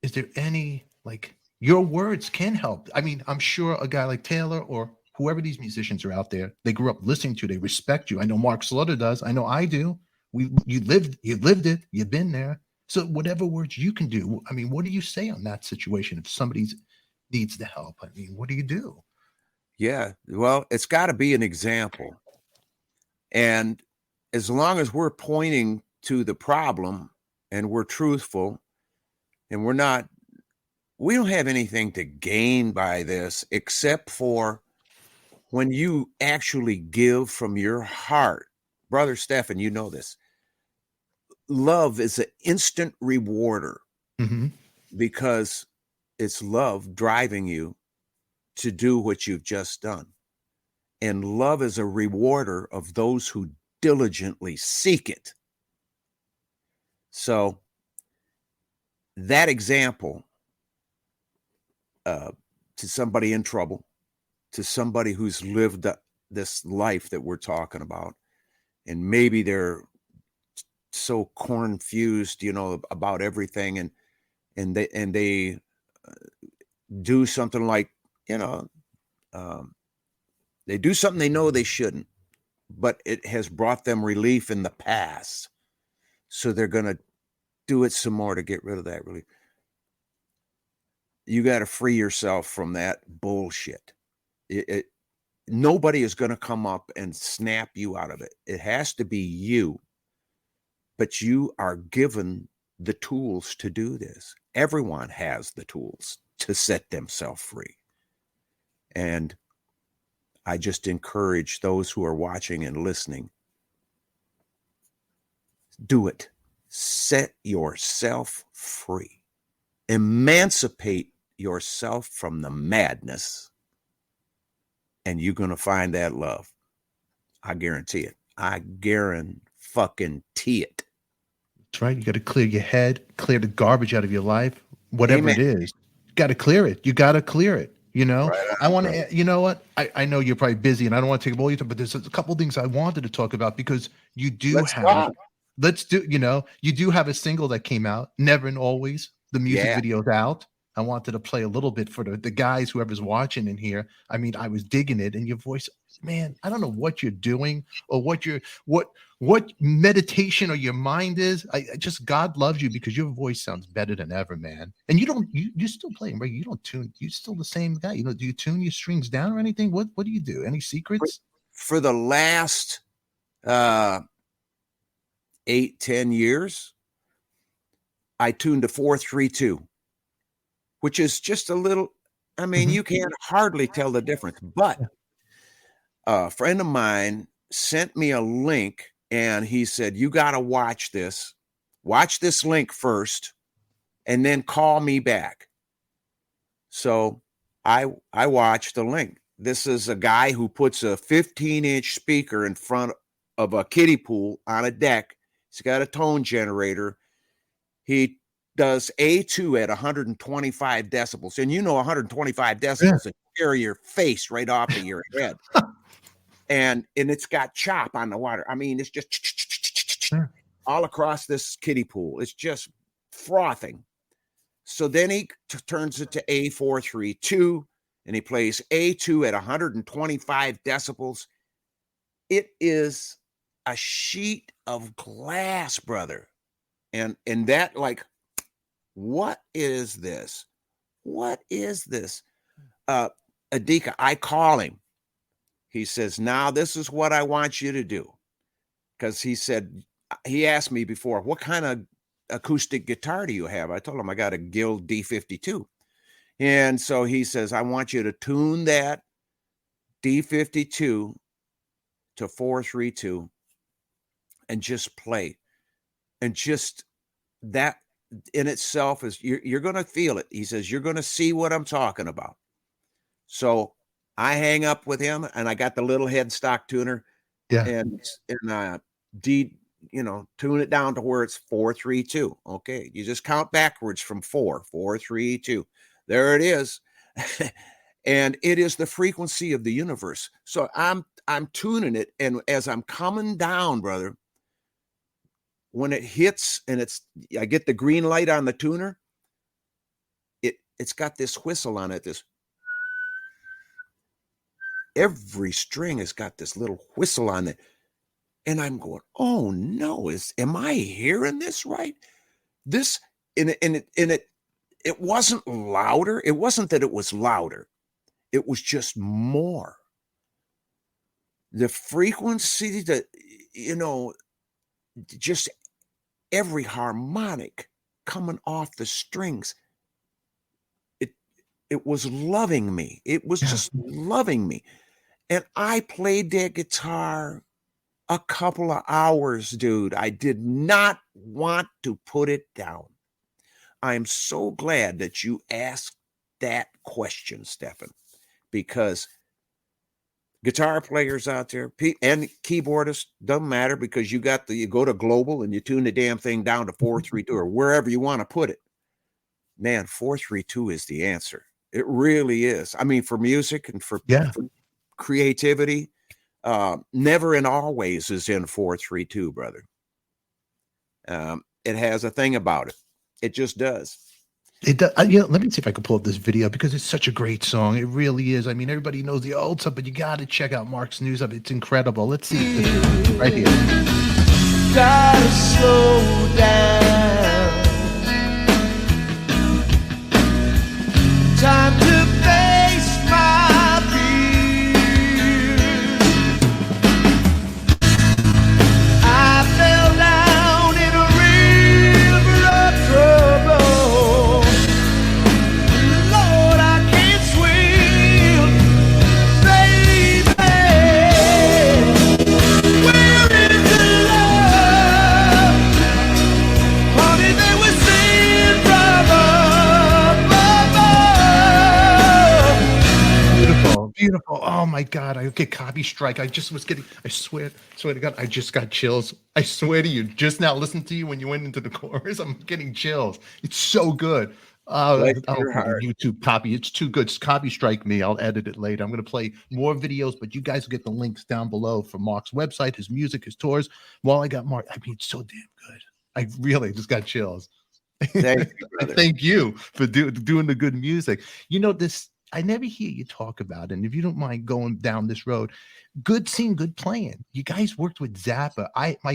is there any, like, your words can help. I mean, I'm sure a guy like Taylor or whoever these musicians are out there, they grew up listening to, they respect you. I know Mark Slaughter does. I know I do. You lived it. You've been there. So whatever words you can do, I mean, what do you say on that situation if somebody needs the help? I mean, what do you do? Yeah. Well, it's got to be an example. And as long as we're pointing to the problem and we're truthful and we don't have anything to gain by this except for when you actually give from your heart. Brother Stephan, you know this. Love is an instant rewarder because it's love driving you to do what you've just done. And love is a rewarder of those who diligently seek it. So that example to somebody in trouble, to somebody who's lived this life that we're talking about, and maybe they're so confused, about everything, and they do something like, they do something they know they shouldn't, but it has brought them relief in the past. So they're going to do it some more to get rid of that relief. You got to free yourself from that bullshit. Nobody is going to come up and snap you out of it. It has to be you. But you are given the tools to do this. Everyone has the tools to set themselves free. And I just encourage those who are watching and listening, do it. Set yourself free. Emancipate yourself from the madness, and you're going to find that love. I guarantee it. I guarantee it. That's right. You got to clear your head, clear the garbage out of your life, whatever Amen. it is. You got to clear it. You got to clear it. Right I want to, you know what? I know you're probably busy and I don't want to take up all your time, but there's a couple of things I wanted to talk about because you do you do have a single that came out, Never and Always. The music video's out. I wanted to play a little bit for the guys, whoever's watching in here. I mean, I was digging it, and your voice, man, I don't know what you're doing or what meditation or your mind is. I just, God loves you because your voice sounds better than ever, man. And you're still playing, right? You don't tune. You're still the same guy. Do you tune your strings down or anything? What do you do? Any secrets? For the last 8-10 years, I tuned to 4-3-2, which is just a little, I mean, you can't hardly tell the difference. But a friend of mine sent me a link and he said, you got to watch this link first and then call me back. So I watched the link. This is a guy who puts a 15-inch speaker in front of a kiddie pool on a deck. He's got a tone generator. He does A2 at 125 decibels. And 125 decibels and tear your face right off of your head. And it's got chop on the water. I mean, it's just all across this kiddie pool. It's just frothing. So then he turns it to A432 and he plays A2 at 125 decibels. It is a sheet of glass, brother. And that, like, what is this? What is this? ADIKA, I call him. He says, now this is what I want you to do. Because he asked me before, what kind of acoustic guitar do you have? I told him I got a Guild D52. And so he says, I want you to tune that D52 to 432 and just play. And just that in itself is, you're going to feel it. He says, you're going to see what I'm talking about. So I hang up with him, and I got the little headstock tuner, and tune it down to where it's 432. Okay, you just count backwards from 4, 4, 3, 2. There it is. And it is the frequency of the universe. So I'm tuning it, and as I'm coming down, brother, when it hits and I get the green light on the tuner, it's got this whistle on it. Every string has got this little whistle on it. And I'm going, oh no, am I hearing this right? It wasn't louder. It wasn't that it was louder. It was just more. The frequency that, just every harmonic coming off the strings. It was loving me. It was just loving me. And I played that guitar a couple of hours, dude. I did not want to put it down. I am so glad that you asked that question, Stefan, because guitar players out there and keyboardists, doesn't matter, because you go to global and you tune the damn thing down to 432 or wherever you want to put it. Man, 432 is the answer. It really is. I mean, for music and for creativity, never and always is in 432, brother. It has a thing about it. It just does. It does. Let me see if I can pull up this video, because it's such a great song. It really is. I mean, everybody knows the old stuff, but you got to check out Mark's new stuff. It's incredible. Let's see this right here. Gotta slow down. Time to face my fears. I fell down in a river of trouble. Lord, I can't swim, baby. Where is the love? Honey, they were singing from above. Beautiful. Oh my God. I get copy strike. I swear to God, I just got chills. I swear to you, just now listen to you when you went into the chorus, I'm getting chills. It's so good. I'll put YouTube copy. It's too good. Just copy strike me. I'll edit it later. I'm going to play more videos, but you guys will get the links down below for Mark's website, his music, his tours. While I got Mark, I mean, it's so damn good. I really just got chills. Thank you, brother. Thank you for doing the good music. This, I never hear you talk about, and if you don't mind going down this road, good scene, good playing. You guys worked with Zappa.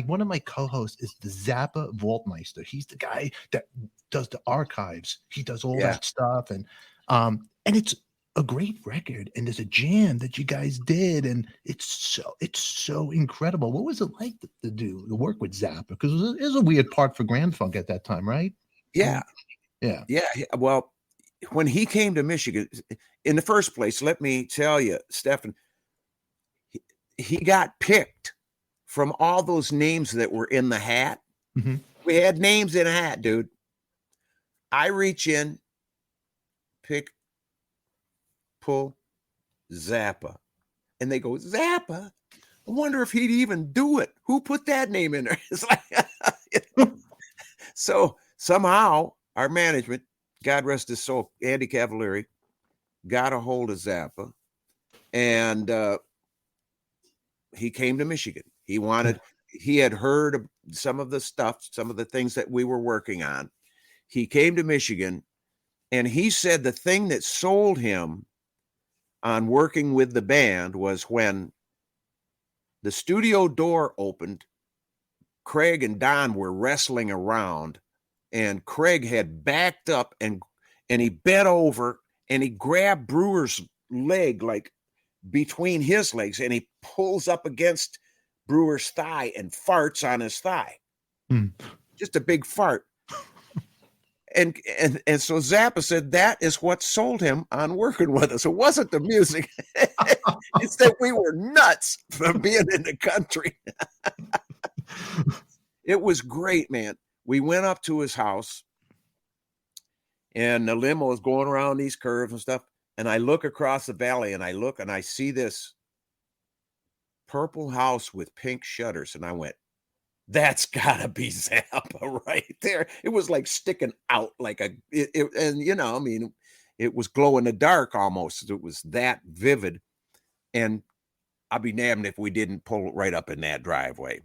One of my co-hosts is the Zappa Vaultmeister. He's the guy that does the archives. He does all that stuff, and it's a great record. And there's a jam that you guys did, and it's so incredible. What was it like to work with Zappa? Because it was a weird part for Grand Funk at that time, right? Yeah. Well, when he came to Michigan, in the first place, let me tell you, Stefan, he got picked from all those names that were in the hat. Mm-hmm. We had names in a hat, dude. I reach in, pull Zappa, and they go, Zappa? I wonder if he'd even do it. Who put that name in there? It's like, So somehow our management, God rest his soul, Andy Cavalieri, got a hold of Zappa, and he came to Michigan. He had heard of some of the stuff, some of the things that we were working on. He came to Michigan, and he said the thing that sold him on working with the band was when the studio door opened, Craig and Don were wrestling around, and Craig had backed up and he bent over and he grabbed Brewer's leg, like between his legs, and he pulls up against Brewer's thigh and farts on his thigh. Just a big fart. And so Zappa said that is what sold him on working with us. It wasn't the music. It's that we were nuts for being in the country. It was great, man. We went up to his house, and the limo is going around these curves and stuff. And I look across the valley, and I look, and I see this purple house with pink shutters. And I went, that's gotta be Zappa right there. It was like sticking out like and I mean, it was glow in the dark almost. It was that vivid. And I'll be damned if we didn't pull right up in that driveway.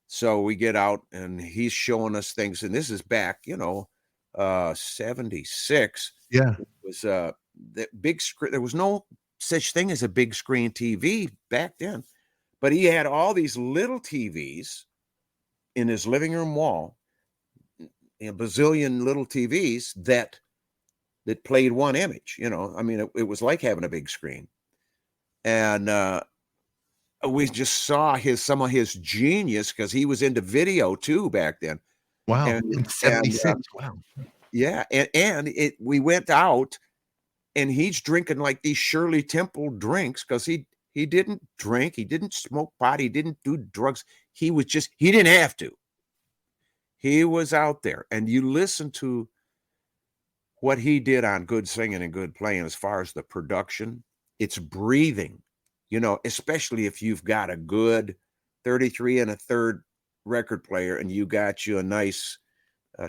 So we get out, and he's showing us things. And this is back, 76. Yeah. It was the big screen. There was no such thing as a big screen TV back then, but he had all these little TVs in his living room wall, a bazillion little TVs that played one image. I mean, it was like having a big screen. And we just saw some of his genius, because he was into video too back then. Wow. And, In 76. Wow. Yeah. And we went out, and he's drinking like these Shirley Temple drinks, because he didn't drink, he didn't smoke pot, he didn't do drugs. He didn't have to. He was out there, and you listen to what he did on Good Singing and Good Playing as far as the production. It's breathing, especially if you've got a good 33 1/3 record player, and you got you a nice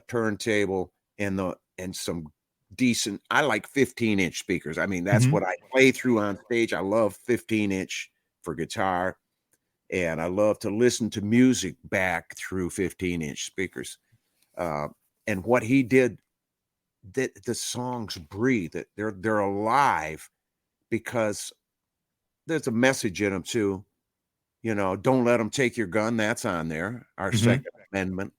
turntable and some decent, I like 15-inch speakers. I mean, that's what I play through on stage. I love 15-inch for guitar, and I love to listen to music back through 15-inch speakers. And what he did, that the songs breathe, that they're alive, because there's a message in them too. Don't let them take your gun. That's on there, our Second Amendment.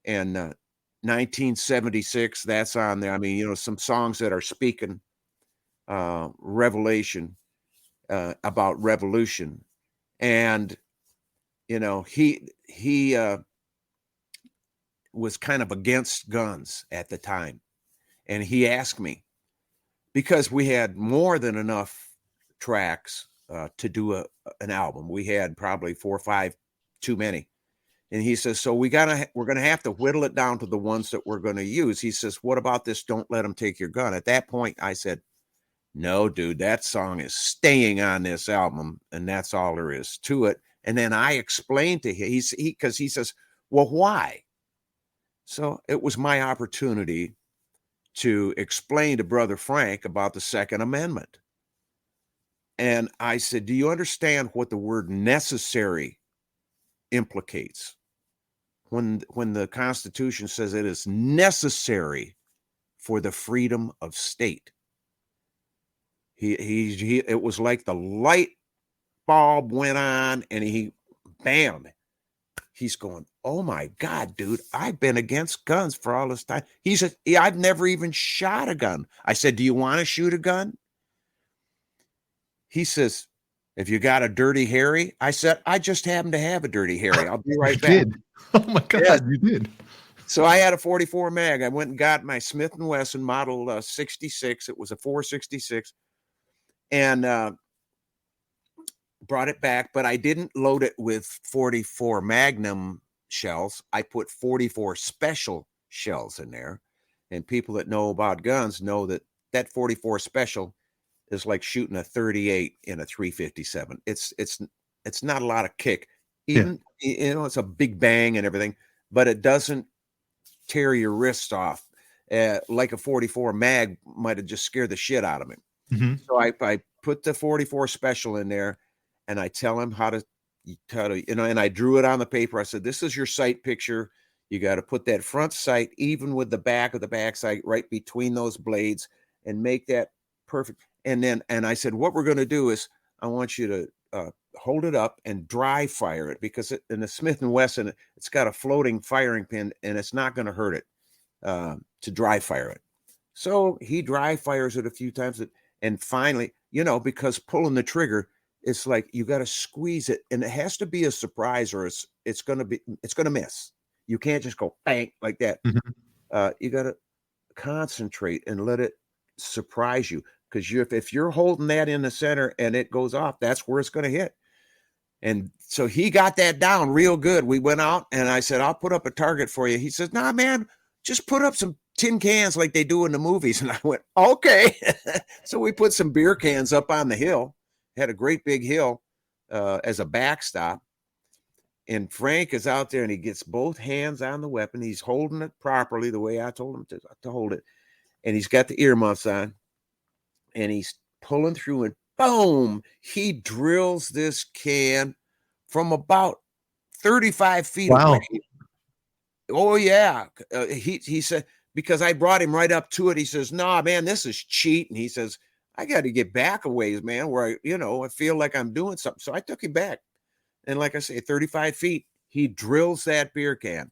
And 1976, that's on there. I mean, some songs that are speaking revelation, about revolution. And he was kind of against guns at the time. And he asked me, because we had more than enough tracks to do an album. We had probably 4 or 5 too many. And he says, so we're gonna have to whittle it down to the ones that we're gonna use. He says, what about this Don't Let Them Take Your Gun? At that point, I said, no, dude, that song is staying on this album, and that's all there is to it. And then I explained to him, because he says, well, why? So it was my opportunity to explain to Brother Frank about the Second Amendment. And I said, do you understand what the word necessary implicates? When the Constitution says it is necessary for the freedom of state. It was like the light bulb went on, and bam, he's going, oh my God, dude, I've been against guns for all this time. He said, yeah, I've never even shot a gun. I said, do you want to shoot a gun? He says, have you got a Dirty Harry? I said, I just happen to have a Dirty Harry. I'll be right back. Did. Oh my God, Yeah. you did. So I had a 44 mag. I went and got my Smith & Wesson model 66. It was a 466, and brought it back, but I didn't load it with 44 Magnum shells. I put 44 special shells in there. And people that know about guns know that 44 special is like shooting a 38 in a 357. It's not a lot of kick. Even, it's a big bang and everything, but it doesn't tear your wrists off. Like a 44 mag might have just scared the shit out of me. So I put the 44 special in there, and I tell him how to, and I drew it on the paper. I said, this is your sight picture. You got to put that front sight even with the back of the back sight right between those blades and make that perfect. And I said, what we're going to do is I want you to hold it up and dry fire it, because in the Smith & Wesson, it's got a floating firing pin, and it's not going to hurt it to dry fire it. So he dry fires it a few times, and finally, because pulling the trigger, it's like you got to squeeze it, and it has to be a surprise, or it's going to miss. You can't just go bang like that. You got to concentrate and let it surprise you. Because if you're holding that in the center and it goes off, that's where it's going to hit. And so he got that down real good. We went out and I said, I'll put up a target for you. He says, nah, man, just put up some tin cans like they do in the movies. And I went, okay. So we put some beer cans up on the hill, had a great big hill as a backstop. And Frank is out there and he gets both hands on the weapon. He's holding it properly the way I told him to hold it. And he's got the earmuffs on and he's pulling through and boom, he drills this can from about 35 feet away. Oh, yeah. He said, because I brought him right up to it. He says, nah, man, this is cheating. He says, I got to get back a ways, man, where I feel like I'm doing something. So I took him back. And like I say, 35 feet, he drills that beer can.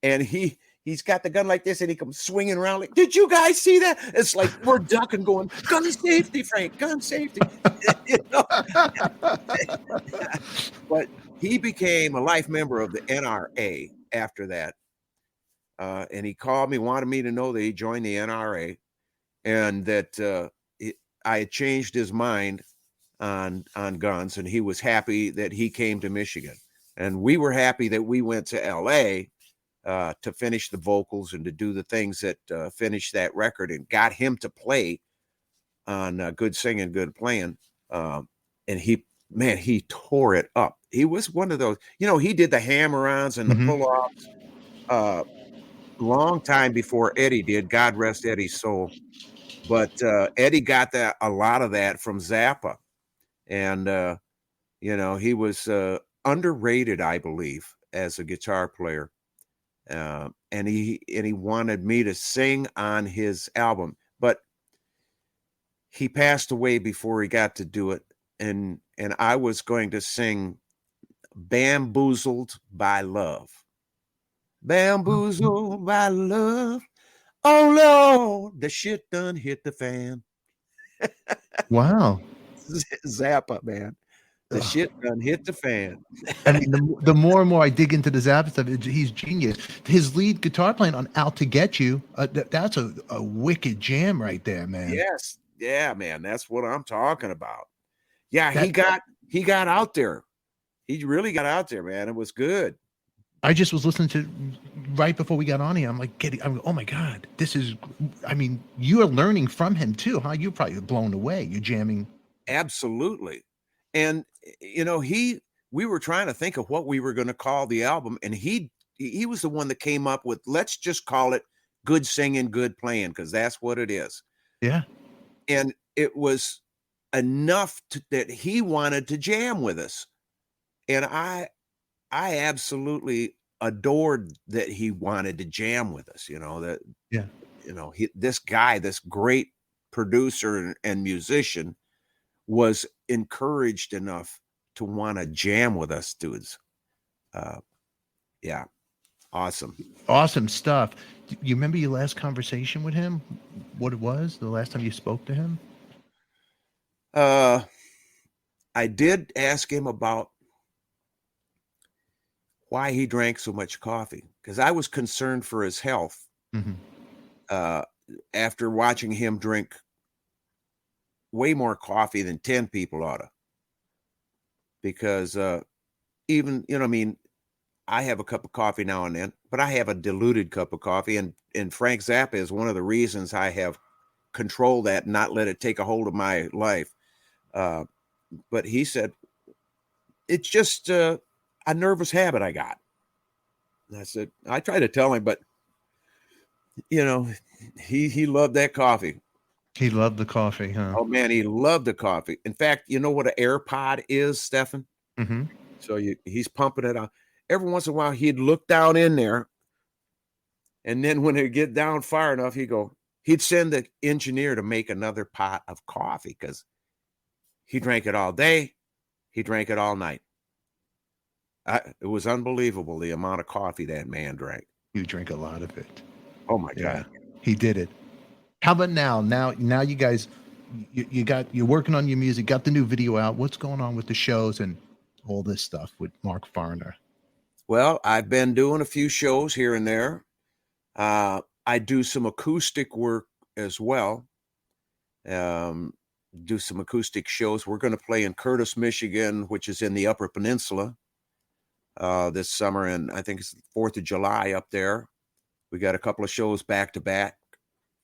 And he's got the gun like this and he comes swinging around like, did you guys see that? It's like we're ducking going, gun safety, Frank, gun safety. But he became a life member of the NRA after that. And he called me, wanted me to know that he joined the NRA and that I had changed his mind on guns, and he was happy that he came to Michigan. And we were happy that we went to LA to finish the vocals and to do the things that finished that record and got him to play on Good Singing, Good Playing. And he tore it up. He was one of those, he did the hammer-ons and the pull-offs long time before Eddie did. God rest Eddie's soul. But Eddie got a lot of that from Zappa. And, he was underrated, I believe, as a guitar player. And he wanted me to sing on his album, but he passed away before he got to do it. And I was going to sing Bamboozled by Love. Bamboozled by love. Oh, Lord, the shit done hit the fan. Wow. Zappa, man. The shit done hit the fan. I mean, the more and more I dig into the Zappa stuff, he's genius. His lead guitar playing on Out to Get You, that's a wicked jam right there, man. Yes. Yeah, man. That's what I'm talking about. Yeah, he got out there. He really got out there, man. It was good. I just was listening to right before we got on here. I'm like, oh my God, you are learning from him too, huh? You're probably blown away. You're jamming. Absolutely. And, we were trying to think of what we were going to call the album. And he was the one that came up with, let's just call it Good Singing, Good Playing, because that's what it is. Yeah. And it was enough that he wanted to jam with us. And I absolutely adored that he wanted to jam with us, this guy, this great producer and musician was encouraged enough to want to jam with us dudes. Yeah. Awesome Stuff. You remember your last conversation with him? What it was the last time you spoke to him? I did ask him about why he drank so much coffee, because I was concerned for his health. After watching him drink way more coffee than 10 people ought to, because even, I have a cup of coffee now and then, but I have a diluted cup of coffee. And Frank Zappa is one of the reasons I have controlled that and not let it take a hold of my life. But he said, it's just a nervous habit I got. And I said, I tried to tell him, but he loved that coffee. He loved the coffee, huh? Oh man, he loved the coffee. In fact, you know what an air pod is, Stefan? So he's pumping it out. Every once in a while, he'd look down in there, and then when he'd get down far enough, he'd send the engineer to make another pot of coffee, because he drank it all day, he drank it all night. It was unbelievable the amount of coffee that man drank. You drink a lot of it. Oh my God, he did it. How about now? Now you guys, you're working on your music, got the new video out. What's going on with the shows and all this stuff with Mark Farner? Well, I've been doing a few shows here and there. I do some acoustic work as well. Do some acoustic shows. We're going to play in Curtis, Michigan, which is in the Upper Peninsula, this summer, and I think it's the 4th of July up there. We got a couple of shows back to back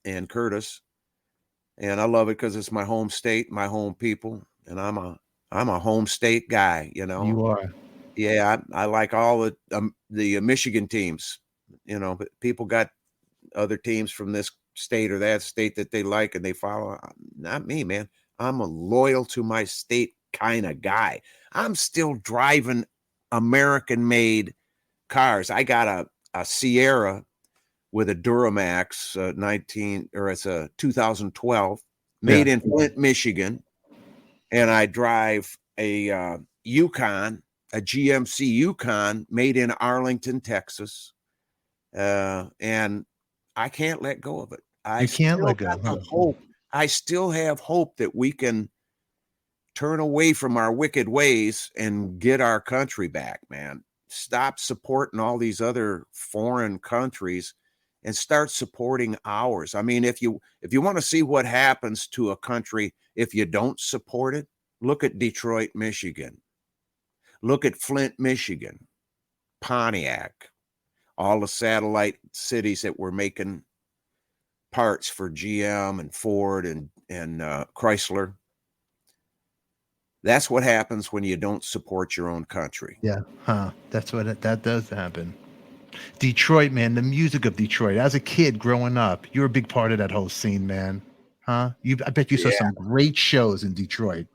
in Curtis, and I love it because it's my home state, my home people, and I'm a home state guy. You know, You are. yeah, I like all the Michigan teams. You know, but people got other teams from this state or that state that they like and they follow. Not me, man. I'm a loyal to my state kind of guy. I'm still driving American-made cars. I got a Sierra with a Duramax 2012, made in Flint, Michigan, and I drive a Yukon, a GMC Yukon, made in Arlington, Texas, and I can't let go of it. You can't let go. Huh? Hope. I still have hope that we can turn away from our wicked ways and get our country back, man. Stop supporting all these other foreign countries and start supporting ours. I mean, if you want to see what happens to a country if you don't support it, look at Detroit, Michigan. Look at Flint, Michigan, Pontiac, all the satellite cities that were making parts for GM and Ford and Chrysler. That's what happens when you don't support your own country. Yeah, that's what that does happen. Detroit, man, the music of Detroit. As a kid growing up, you're a big part of that whole scene, man. I bet you saw some great shows in Detroit.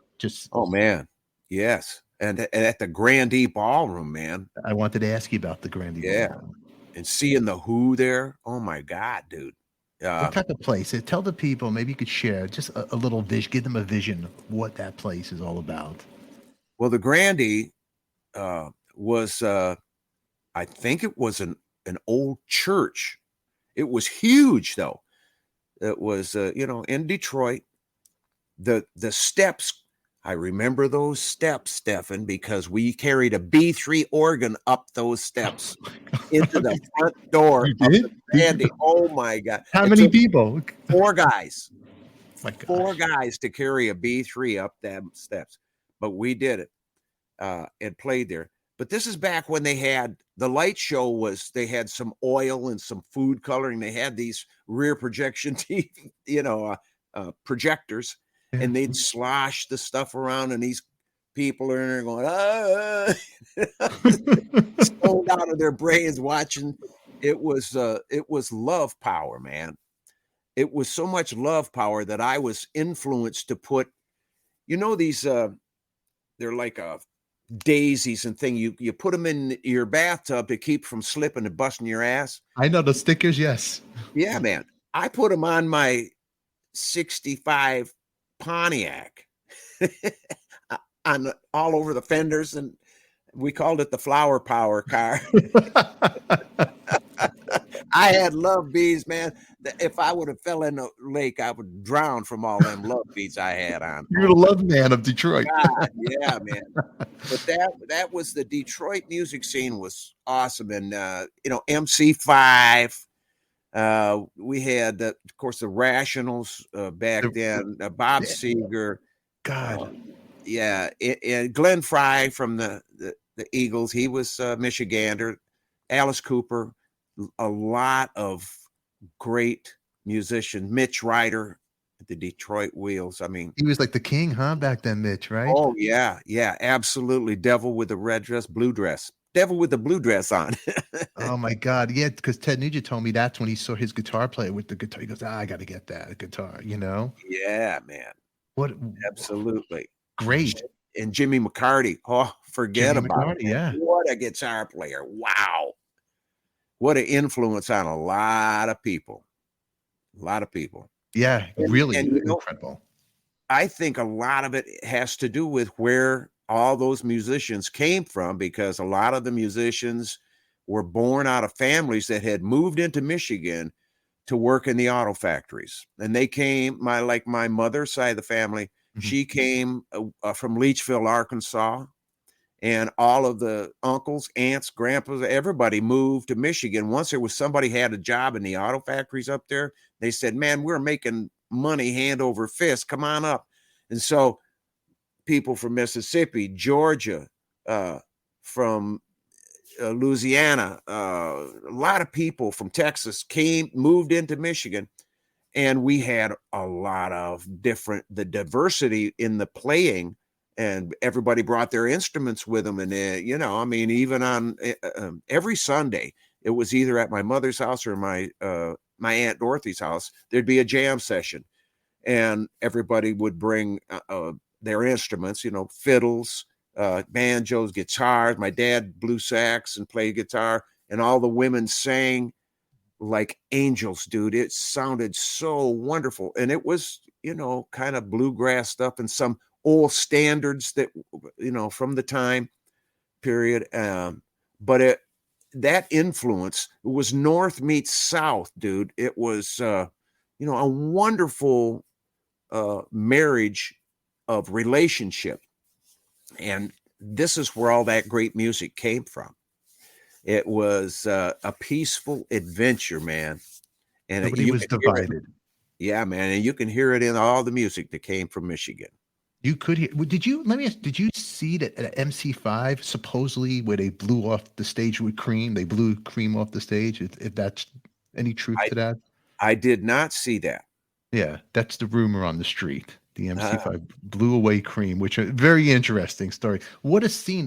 Oh man, yes, and at the Grandee Ballroom, man. I wanted to ask you about the Grandee Ballroom. And seeing the Who there. Oh my God, dude. What type of place? Tell the people, maybe you could share just a little vision, give them a vision of what that place is all about. Well, the Grandee was, I think it was an old church. It was huge, though. It was, in Detroit. The steps, I remember those steps, Stefan, because we carried a B3 organ up those steps into the front door of the Grandee. Oh my God. How many people? 4 guys. My 4 guys to carry a B3 up them steps. But we did it and played there. But this is back when they had the light show they had some oil and some food coloring. They had these rear projection TV, projectors. And they'd slosh the stuff around, and these people are in there going, stoned out of their brains watching. It was love power, man. It was so much love power that I was influenced to put, these, they're like daisies and thing. You put them in your bathtub to keep from slipping and busting your ass. I know the stickers. Yes. Yeah, man. I put them on my 65 Pontiac on all over the fenders, and we called it the flower power car. I had love beads, man. If I would have fell in the lake, I would drown from all them love beads I had on. You're the love man of Detroit. God, yeah, man. But that was the Detroit music scene was awesome, and MC5. We had, of course, the Rationals back then. Bob Seger, God, and Glenn Fry from the Eagles. He was Michigander. Alice Cooper, a lot of great musicians. Mitch Ryder at the Detroit Wheels. I mean, he was like the king, huh? Back then, Mitch, right? Oh yeah, absolutely. Devil with the red dress, blue dress. Devil with the blue dress on. Oh my God. Yeah, because Ted Nugent told me that's when he saw his guitar player with the guitar. He goes, I got to get that guitar, Yeah, man. Absolutely. Great. And Jimmy McCarty. Oh, forget Jimmy about McCarty, it. Yeah. What a guitar player. Wow. What an influence on a lot of people. Yeah, really and incredible. I think a lot of it has to do with where all those musicians came from, because a lot of the musicians were born out of families that had moved into Michigan to work in the auto factories. And they came, my mother's side of the family, she came from Leachville, Arkansas, and all of the uncles, aunts, grandpas, everybody moved to Michigan. Once there was somebody had a job in the auto factories up there, they said, man, we're making money hand over fist. Come on up. And so people from Mississippi, Georgia, from Louisiana, a lot of people from Texas moved into Michigan. And we had a lot of the diversity in the playing, and everybody brought their instruments with them. And, I mean, even on every Sunday, it was either at my mother's house or my Aunt Dorothy's house, there'd be a jam session, and everybody would bring their instruments, fiddles, banjos, guitars. My dad blew sax and played guitar, and all the women sang like angels, dude. It sounded so wonderful. And it was, kind of bluegrass stuff and some old standards that, from the time period. But that influence, it was North meets South, dude. It was, a wonderful marriage of relationship. And this is where all that great music came from. It was a peaceful adventure, man. And Nobody was divided. Yeah, man. And you can hear it in all the music that came from Michigan. You could hear. Let me ask, did you see that at MC5, supposedly where they blew off the stage with cream? They blew cream off the stage. If that's any truth to that? I did not see that. Yeah, that's the rumor on the street. The MC5 blew away cream, which is a very interesting story. What a scene,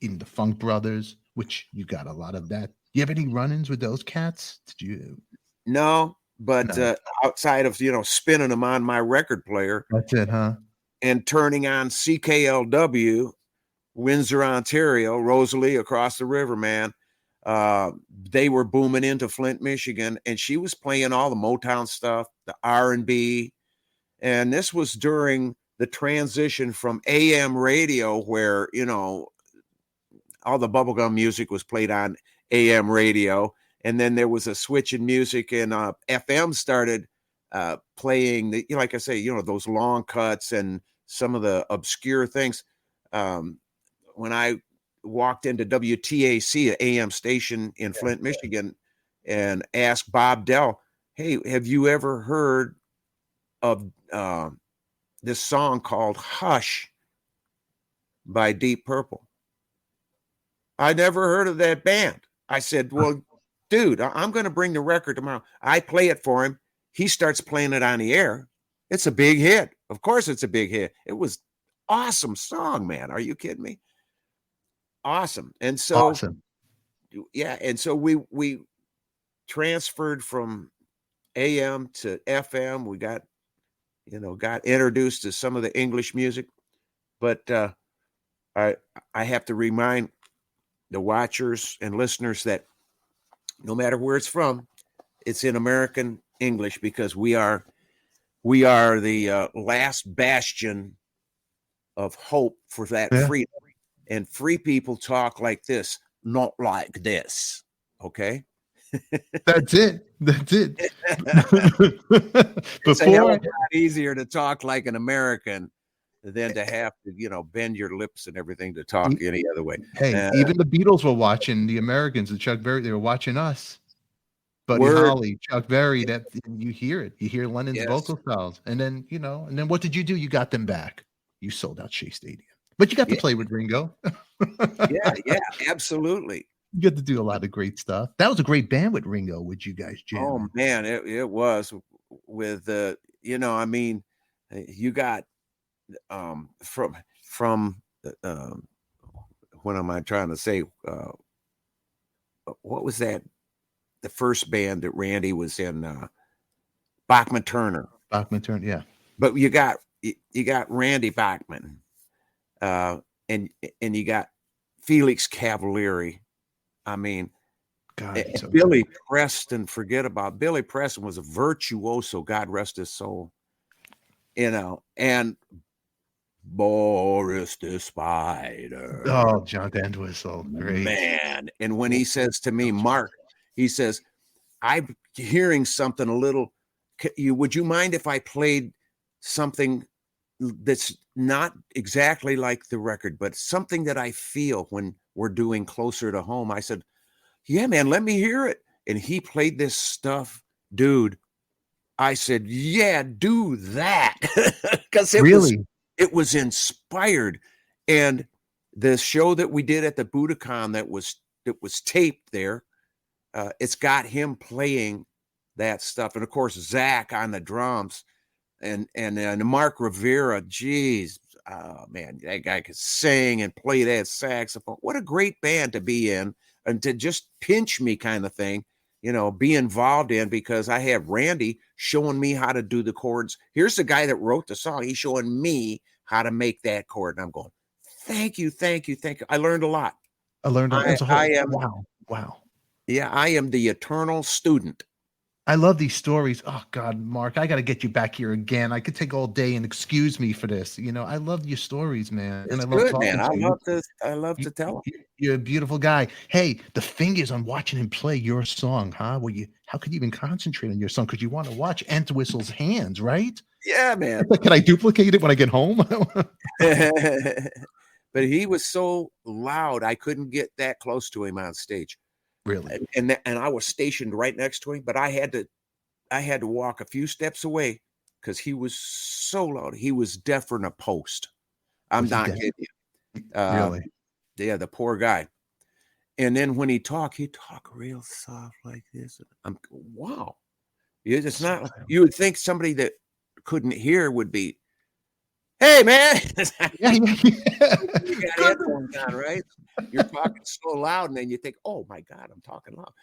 in the Funk Brothers, which you got a lot of that. You have any run-ins with those cats? Did you? No, but outside of, spinning them on my record player. That's it, huh? And turning on CKLW, Windsor, Ontario, Rosalie across the river, man. They were booming into Flint, Michigan, and she was playing all the Motown stuff, the R&B. And this was during the transition from AM radio, where, all the bubblegum music was played on AM radio. And then there was a switch in music, and FM started playing, like I say, those long cuts and some of the obscure things. When I walked into WTAC, an AM station in Flint, Michigan, and asked Bob Dell, hey, have you ever heard of this song called Hush by Deep Purple? I never heard of that band. I said, well, dude, I'm going to bring the record tomorrow. I play it for him. He starts playing it on the air. It's a big hit. Of course it's a big hit. It was awesome song, man. Are you kidding me? Awesome. And so, yeah. And so we transferred from AM to FM. We got introduced to some of the English music, but I have to remind the watchers and listeners that no matter where it's from, it's in American English, because we are the last bastion of hope for that freedom. And free people talk like this, not like this. Okay. That's it. It's a hell of a lot easier to talk like an American than to have to, bend your lips and everything to talk any other way. Hey, even the Beatles were watching the Americans, and Chuck Berry, they were watching us. Buddy Holly, Chuck Berry, that you hear it. You hear Lennon's vocal styles. And then, and then what did you do? You got them back. You sold out Shea Stadium. But you got to play with Ringo. yeah, absolutely. You get to do a lot of great stuff. That was a great band with Ringo. Would you guys jam? Oh man, it was with you got from what am I trying to say? What was that? The first band that Randy was in, Bachman Turner. Yeah. But you got Randy Bachman, and you got Felix Cavalieri. I mean, God, Billy Preston. Forget about Billy Preston. Was a virtuoso. God rest his soul. And Boris the Spider. Oh, John Entwistle, great man. And when he says to me, Mark, he says, I'm hearing something a little. Would you mind if I played something that's not exactly like the record, but something that I feel when we're doing Closer to Home. I said, yeah, man, let me hear it. And he played this stuff, dude. I said, yeah, do that. Because Really? it was inspired. And the show that we did at the Budokan that was taped there, it's got him playing that stuff. And of course, Zach on the drums. And Mark Rivera, geez, oh man, that guy could sing and play that saxophone. What a great band to be in and to just pinch me kind of thing, be involved in, because I have Randy showing me how to do the chords. Here's the guy that wrote the song. He's showing me how to make that chord. And I'm going, thank you. I learned a lot. I learned I am, wow. yeah, I am the eternal student. I love these stories. Oh God, Mark, I got to get you back here again. I could take all day, and excuse me for this. I love your stories, man. It's and I love good, talking man. to you. I love to tell them. You're a beautiful guy. Hey, the thing is, I'm watching him play your song, huh? How could you even concentrate on your song? Because you want to watch Entwistle's hands, right? Yeah, man. Can I duplicate it when I get home? But he was so loud, I couldn't get that close to him on stage. Really? And I was stationed right next to him, but I had to walk a few steps away because he was so loud. He was deaf in a post. I'm not kidding you. Really? Yeah, the poor guy. And then when he talk real soft like this. I'm wow. It's not. You would think somebody that couldn't hear would be, hey man, you got headphones on, right? You're talking so loud, and then you think, oh my God, I'm talking loud.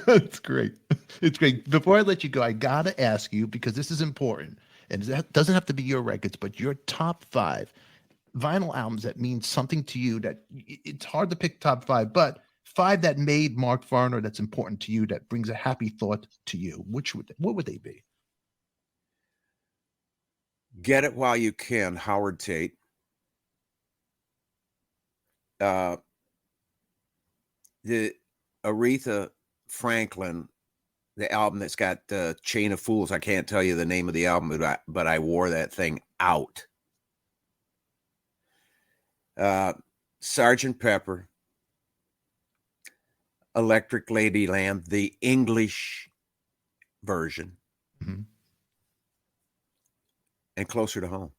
It's great. It's great. Before I let you go, I gotta ask you, because this is important, and it doesn't have to be your records, but your top 5 vinyl albums that mean something to you. That it's hard to pick top 5, but 5 that made Mark Farner that's important to you, that brings a happy thought to you. What would they be? Get It While You Can, Howard Tate. The Aretha Franklin, the album that's got Chain of Fools. I can't tell you the name of the album, but I wore that thing out. Sgt. Pepper, Electric Ladyland, the English version. Mm-hmm. And Closer to Home.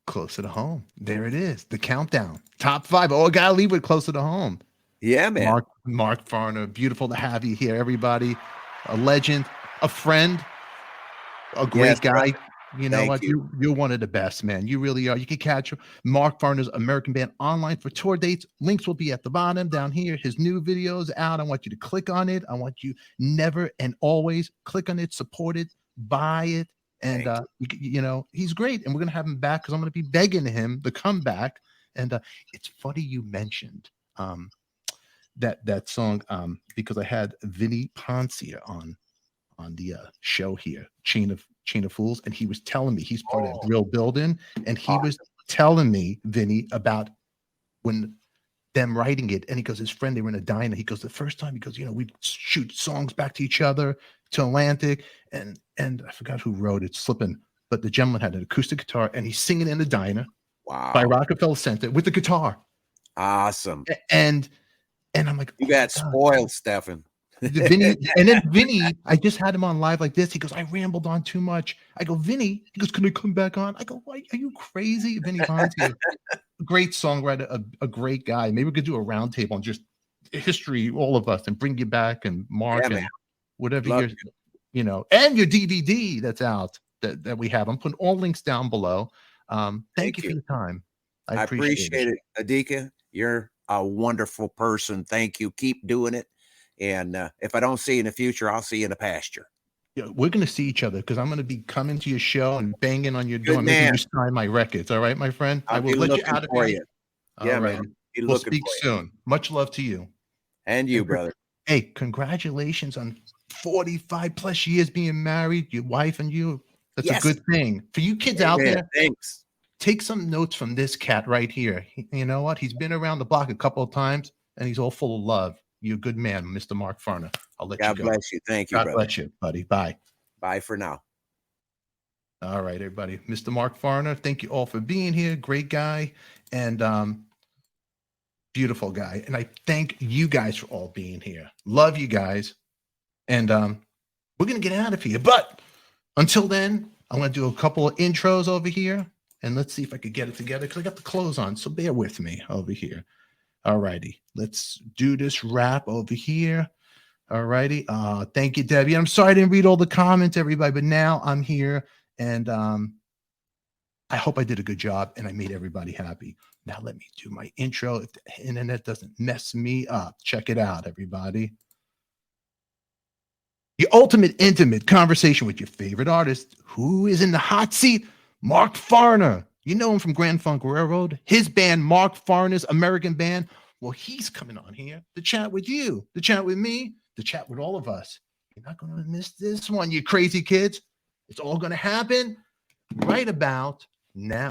Closer to Home. There it is. The countdown. Top 5. Oh, I gotta leave with Closer to Home. Yeah, man. Mark Farner. Beautiful to have you here, everybody. A legend, a friend, a great guy. Brother. You know what? You're one of the best, man. You really are. You can catch Mark Farner's American Band online for tour dates. Links will be at the bottom down here. His new videos out. I want you to click on it. I want you never and always click on it, support it, buy it. And he's great, and we're gonna have him back because I'm gonna be begging him to come back. And it's funny you mentioned that song because I had Vinny Poncia on the show here, Chain of Fools, and he was telling me he's part of Real Building, and he was telling me, Vinny, about when them writing it, and he goes, his friend, they were in a diner. He goes, the first time, he goes, we'd shoot songs back to each other to Atlantic, and I forgot who wrote it, slipping, but the gentleman had an acoustic guitar, and he's singing in the diner by Rockefeller Center with the guitar. Awesome. And I'm like, you got spoiled, Stefan. Vinny, and then Vinny, I just had him on live like this. He goes, I rambled on too much. I go, Vinny, he goes, can I come back on? I go, why are you crazy? Vinny Poncia, a great songwriter, a great guy. Maybe we could do a roundtable on just history, all of us, and bring you back, and Mark, and whatever and your DVD that's out that we have. I'm putting all links down below. Thank you for your time. I appreciate it. ADIKA, you're a wonderful person. Thank you. Keep doing it. And if I don't see you in the future, I'll see you in the pasture. Yeah, we're going to see each other because I'm going to be coming to your show and banging on your door, making you sign my records. All right, my friend? I will let you out of here. Yeah, man. We'll speak soon. Much love to you. And you, brother. Hey, congratulations on 45 plus years being married, your wife and you. That's a good thing. For you kids out there, thanks. Take some notes from this cat right here. You know what? He's been around the block a couple of times, and he's all full of love. You're a good man, Mr. Mark Farner. I'll let you go. God bless you. Thank you, God brother. bless you, buddy. Bye. Bye for now. All right, everybody. Mr. Mark Farner, thank you all for being here. Great guy and beautiful guy. And I thank you guys for all being here. Love you guys. And we're going to get out of here. But until then, I'm going to do a couple of intros over here. And let's see if I could get it together because I got the clothes on. So bear with me over here. All righty. Let's do this rap over here. All righty. Thank you, Debbie. I'm sorry I didn't read all the comments, everybody, but now I'm here. And I hope I did a good job and I made everybody happy. Now let me do my intro. If the internet doesn't mess me up, check it out, everybody. The ultimate intimate conversation with your favorite artist. Who is in the hot seat? Mark Farner. You know him from Grand Funk Railroad. His band, Mark Farner's American Band. Well, he's coming on here to chat with you, to chat with me, to chat with all of us. You're not going to miss this one, you crazy kids. It's all going to happen right about now.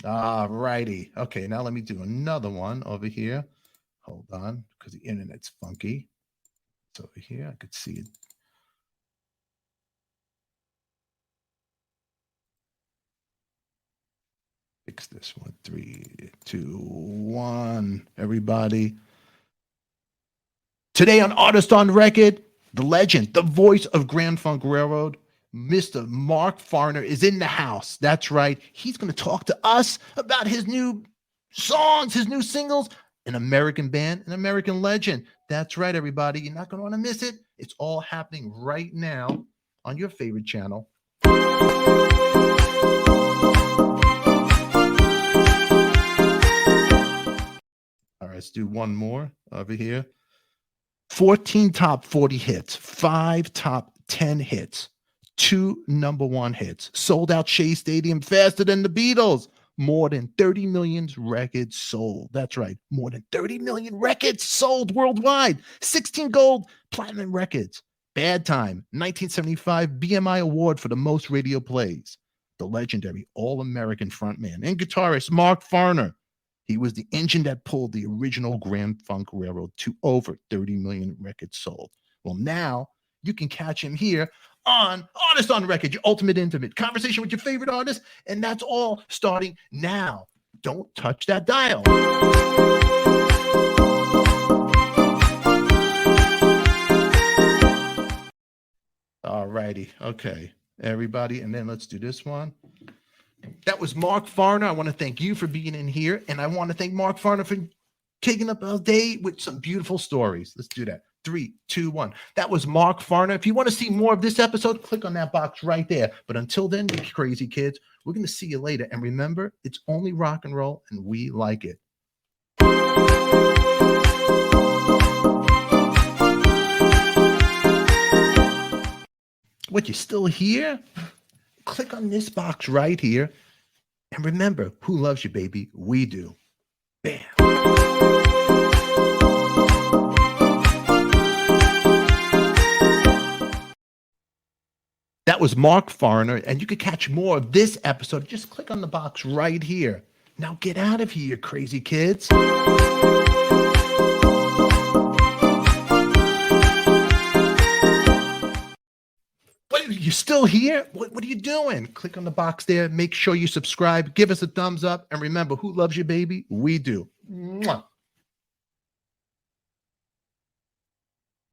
All righty. Okay, now let me do another one over here. Hold on, because the internet's funky. It's over here. I could see it. Fix this one. 3, 2, 1. Everybody. Today on Artist on Record, the legend, the voice of Grand Funk Railroad, Mr. Mark Farner is in the house. That's right. He's going to talk to us about his new songs, his new singles, an American band, an American legend. That's right, everybody. You're not going to want to miss it. It's all happening right now on your favorite channel. All right, let's do one more over here. 14 top 40 hits, 5 top 10 hits, 2 number 1 hits, sold out Shea Stadium faster than the Beatles, more than 30 million records sold. That's right, more than 30 million records sold worldwide, 16 gold, platinum records. Bad Time, 1975 BMI Award for the most radio plays. The legendary All-American frontman and guitarist Mark Farner. He was the engine that pulled the original Grand Funk Railroad to over 30 million records sold. Well, now you can catch him here on Artist on Record, your ultimate intimate conversation with your favorite artist. And that's all starting now. Don't touch that dial. All righty. Okay, everybody. And then let's do this one. That was Mark Farner. I want to thank you for being in here. And I want to thank Mark Farner for taking up our day with some beautiful stories. Let's do that. 3, 2, 1. That was Mark Farner. If you want to see more of this episode, click on that box right there. But until then, you crazy kids, we're going to see you later. And remember, it's only rock and roll, and we like it. What, you still here? Click on this box right here. And remember, who loves you, baby? We do. Bam. That was Mark Farner, and you can catch more of this episode. Just click on the box right here. Now get out of here, you crazy kids. What, you still here? What are you doing? Click on the box there. Make sure you subscribe. Give us a thumbs up. And remember, who loves you, baby? We do. Mwah.